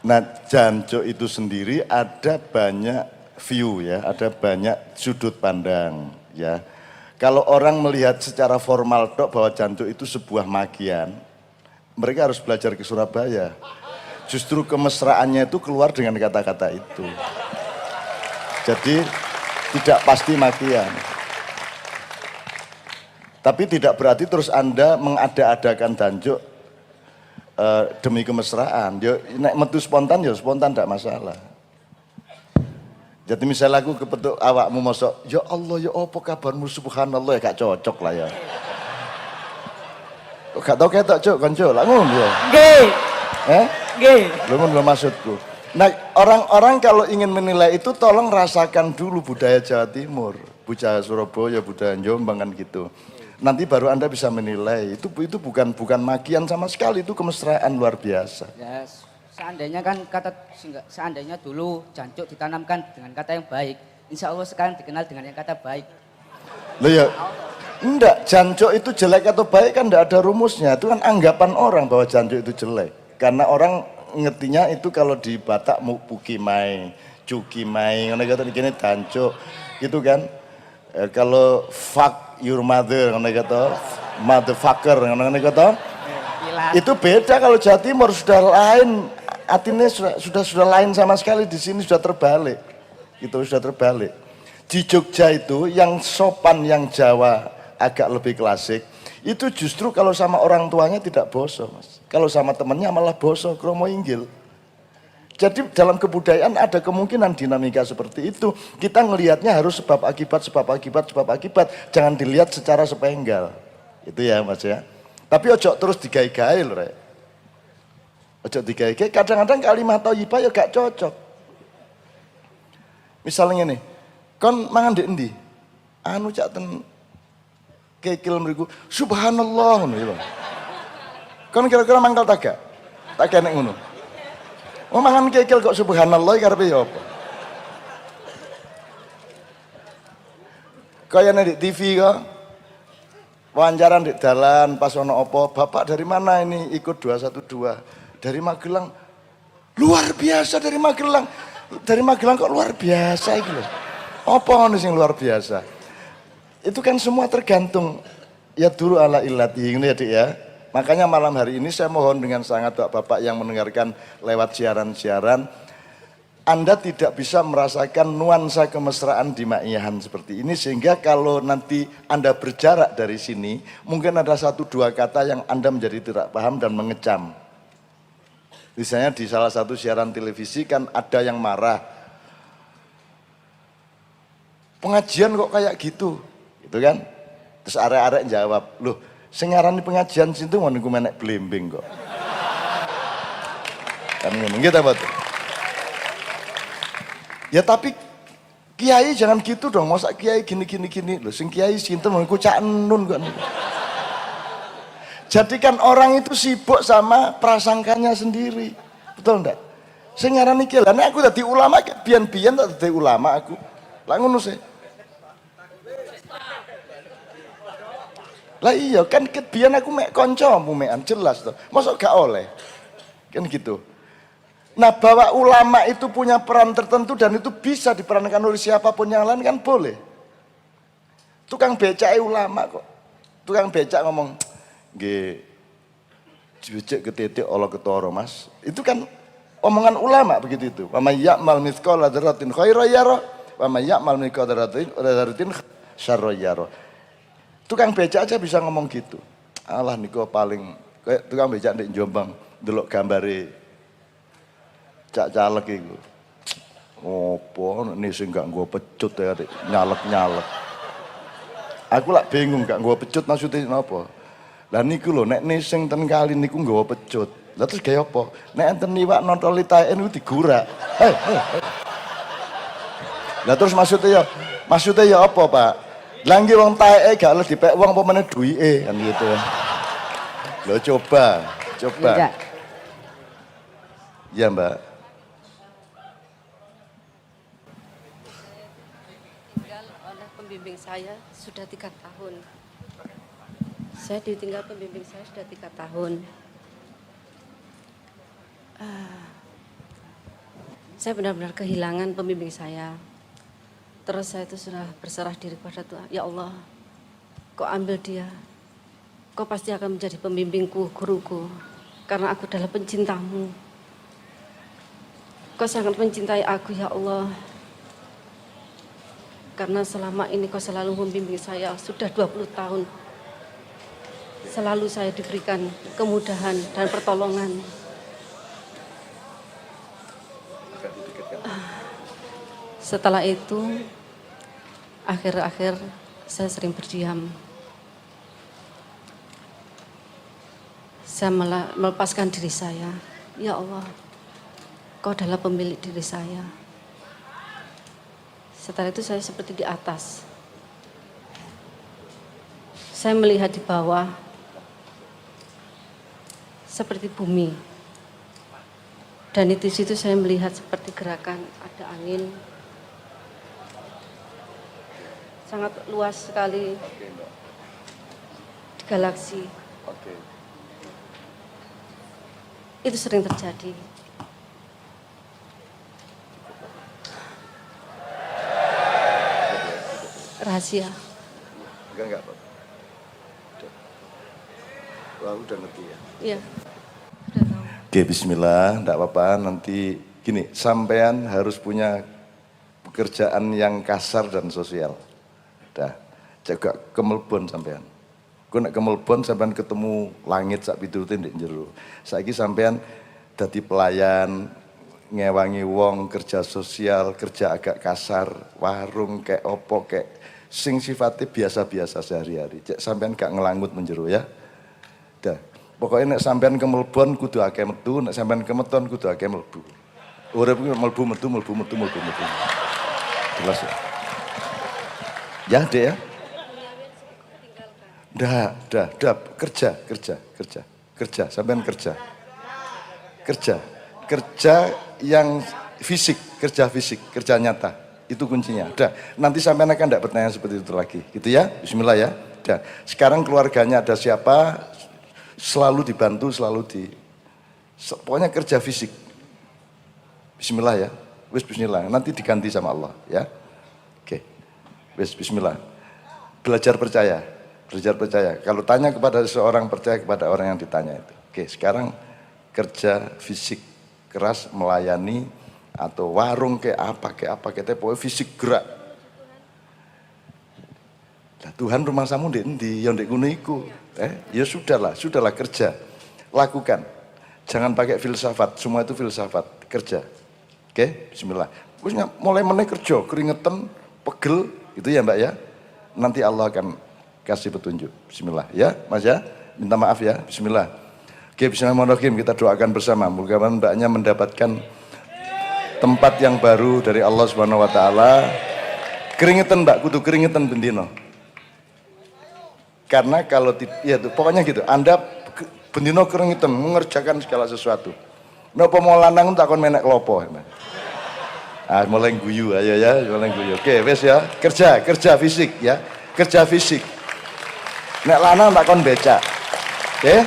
[SPEAKER 3] Nah, jancuk itu sendiri ada banyak view ya, ada banyak sudut pandang ya. Kalau orang melihat secara formal tok bahwa jancuk itu sebuah magian, mereka harus belajar ke Surabaya. Justru kemesraannya itu keluar dengan kata-kata itu. Jadi tidak pasti magian. Tapi tidak berarti terus Anda mengada-adakan jancuk demi kemesraan. Ya nek metu spontan ya spontan tidak masalah. Jadi misalnya aku kepetuk awakmu mosok, ya Allah ya apa kabarmu subhanallah ya gak cocok lah ya. Kok gak tau ketok cuk konco lah ngono ya.
[SPEAKER 7] Nggih.
[SPEAKER 3] Nggih. Lho ngono maksudku. Nah, orang-orang kalau ingin menilai itu tolong rasakan dulu budaya Jawa Timur, budaya Surabaya, budaya Jombang kan gitu. Nanti baru Anda bisa menilai. Itu bukan magian sama sekali, itu kemesraan luar biasa.
[SPEAKER 11] Ya, seandainya kan seandainya dulu jancuk ditanamkan dengan kata yang baik, insya Allah sekarang dikenal dengan yang kata baik.
[SPEAKER 3] Loh ya, enggak, jancuk itu jelek atau baik kan enggak ada rumusnya. Itu kan anggapan orang bahwa jancuk itu jelek. Karena orang ngertinya itu kalau di Batak pukimai, cukimai, ngono kata dikene jancuk gitu kan. Kalau fuck your mother, ngono kata motherfucker, ngono kata. Itu beda kalau Jawa Timur sudah lain, artinya sudah lain sama sekali, di sini sudah terbalik. Itu sudah terbalik. Di Jogja itu yang sopan, yang Jawa agak lebih klasik, itu justru kalau sama orang tuanya tidak boso, Mas. Kalau sama temannya malah boso, kromo inggil. Jadi dalam kebudayaan ada kemungkinan dinamika seperti itu. Kita ngelihatnya harus sebab akibat. Jangan dilihat secara sepenggal. Itu ya Mas ya. Tapi ojo terus digai-gai loh, Rek. Ojo digai-gai, kadang-kadang kalimat thayyibah ya gak cocok. Misalnya ini, kon mangan di endi? Anu cak ten kekil mriku, subhanallah ngono lho. Kon kira-kira mangkal tak gak? Tak kene ngono. Oh mangan kekil kok subhanallah karepe ya apa? Kaya nek di TV kok wawancaran di dalan pas ono apa, bapak dari mana ini ikut 212? Dari Magelang. Luar biasa dari Magelang. Dari Magelang kok luar biasa iki lho. Apa ngono sing luar biasa? Itu kan semua tergantung ya dulu ala illati ini ya Dik ya. Makanya malam hari ini saya mohon dengan sangat Bapak yang mendengarkan lewat siaran-siaran, Anda tidak bisa merasakan nuansa kemesraan di Ma'iyahan seperti ini, sehingga kalau nanti Anda berjarak dari sini, mungkin ada 1-2 kata yang Anda menjadi tidak paham dan mengecam. Misalnya di salah satu siaran televisi kan ada yang marah, pengajian kok kayak gitu, gitu kan? Terus arek-arek jawab, loh sing ngarani pengajian situ ngono iku menek blimbing kok. Kan ngono nggih ta, Pak? Ya tapi kiai jangan gitu dong, masa kiai gini. Loh sing kiai sinten ngono iku Cak Nun kok. Jadikan orang itu sibuk sama prasangkanya sendiri. Betul enggak? Sing ngarani kiai, lah nek aku dadi ulama, biyen-biyen tak dadi ulama aku. Lah ngono sih. Lah iya kan biyen aku mek kancamu mekan jelas toh. Mosok gak oleh. Kan gitu. Nah, bahwa ulama itu punya peran tertentu dan itu bisa diperankan oleh siapapun yang lain kan boleh. Tukang becak ulama kok. Tukang becak ngomong, nggih becek ketitik Allah ketara, Mas. Itu kan omongan ulama begitu itu. Wa may ya'mal mithqala dzarratin khairan yara wa may ya'mal mithqala dzarratin syarran yara. Tukang becak aja bisa ngomong gitu. Allah niku paling kayak tukang becak di Jombang delok gambare cak caleg iku. Opo nek sing gak nggo pecut ya nyalek-nyalek. Aku lak bingung gak nggo pecut maksudnya napa? Lah niku lho nek sing ten kali niku nggawa pecut. Lah terus gawe apa? Nek enten iwak nontoli taeken niku digurak. Lah terus maksudnya ya apa, Pak? Lah nggih wong taeke gak oleh dipek wong apa meneh duwike kan gitu. Lo coba.
[SPEAKER 11] Ya, Cak.
[SPEAKER 3] Ya Mbak.
[SPEAKER 12] Tinggal oleh pembimbing saya sudah 3 tahun. Saya ditinggal pembimbing saya sudah 3 tahun. Saya benar-benar kehilangan pembimbing saya. Terus saya itu sudah berserah diri kepada Tuhan. Ya Allah, kau ambil dia. Kau pasti akan menjadi pembimbingku, guruku. Karena aku adalah pencintamu. Kau sangat mencintai aku, ya Allah. Karena selama ini kau selalu membimbing saya, sudah 20 tahun. Selalu saya diberikan kemudahan dan pertolongan. Setelah itu, akhir-akhir saya sering berdiam. Saya melepaskan diri saya. Ya Allah, Kau adalah pemilik diri saya. Setelah itu saya seperti di atas. Saya melihat di bawah seperti bumi. Dan di situ saya melihat seperti gerakan ada angin. Sangat luas sekali di galaksi. Itu sering terjadi. Rahasia.
[SPEAKER 3] Enggak Pak. Wah, udah ngerti ya?
[SPEAKER 12] Iya.
[SPEAKER 3] Oke, bismillah, enggak apa-apa. Nanti gini, sampean harus punya pekerjaan yang kasar dan sosial. Dah, jaga kemelbon sampean. Ku nek kemelbon sampean ketemu langit sak pitulute ndek njero. Saiki sampean dadi pelayan, ngewangi wong, kerja sosial, kerja agak kasar, warung kayak opo kayak sing sifatnya biasa-biasa sehari-hari. Cek sampean gak ngelangut menjero ya. Dah. Pokoknya nek sampean kemelbon kudu akeh metu, nek sampean kemeton kudu akeh mlebu. Urip kuwi mlebu metu. Jelas ya? Ya, Dek ya? Dah, kerja, sampean kerja. Kerja yang fisik, kerja nyata. Itu kuncinya. Dah, nanti sampean akan enggak bertanya seperti itu lagi. Gitu ya? Bismillah ya. Dah. Sekarang keluarganya ada siapa? Selalu dibantu, pokoknya kerja fisik. Bismillah ya. Wis bismillah. Nanti diganti sama Allah ya. Oke. Wis bismillah. Belajar percaya. Kalau tanya kepada seseorang, percaya kepada orang yang ditanya itu. Oke, sekarang kerja fisik keras melayani atau warung kayak apa kita pokoknya fisik gerak. Nah, Tuhan rumah samu ndek endi? Ya ndek ngono iku. Ya sudahlah kerja. Lakukan. Jangan pakai filsafat, semua itu filsafat. Kerja. Oke, bismillah. Terus mulai meneh kerja, keringetan, pegel, gitu ya Mbak ya. Nanti Allah akan kasih petunjuk. Bismillah ya, Mas ya. Minta maaf ya. Bismillah. Oke, bismillahirrahmanirrahim. Kita doakan bersama. Mudah-mudahan Mbaknya mendapatkan tempat yang baru dari Allah Subhanahu wa taala. Keringetan Mbak, kudu keringetan bendino. Karena kalau ya tuh, pokoknya gitu. Anda bendino keringetan mengerjakan segala sesuatu. Napa mau lanang takon menek klopo. Ah, mulai guyu ayo ya, mulai guyu. Oke, wes ya. Kerja fisik ya. Kerja fisik. Nek lanang takon becak. Oke?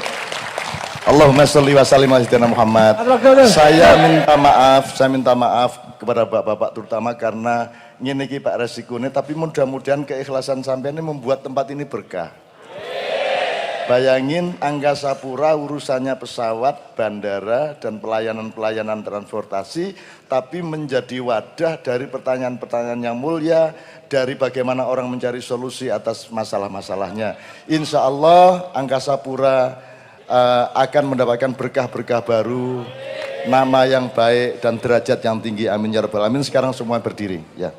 [SPEAKER 3] Allahumma sholli wa sallim ala sayyidina Muhammad. Saya minta maaf kepada bapak-bapak terutama karena ngene iki Pak resikone, tapi mudah-mudahan keikhlasan sampean ini membuat tempat ini berkah. Bayangin Angkasa Pura urusannya pesawat, bandara, dan pelayanan transportasi, tapi menjadi wadah dari pertanyaan-pertanyaan yang mulia, dari bagaimana orang mencari solusi atas masalah-masalahnya. Insya Allah Angkasa Pura akan mendapatkan berkah-berkah baru, nama yang baik dan derajat yang tinggi. Amin ya rabbal alamin. Sekarang semua berdiri ya.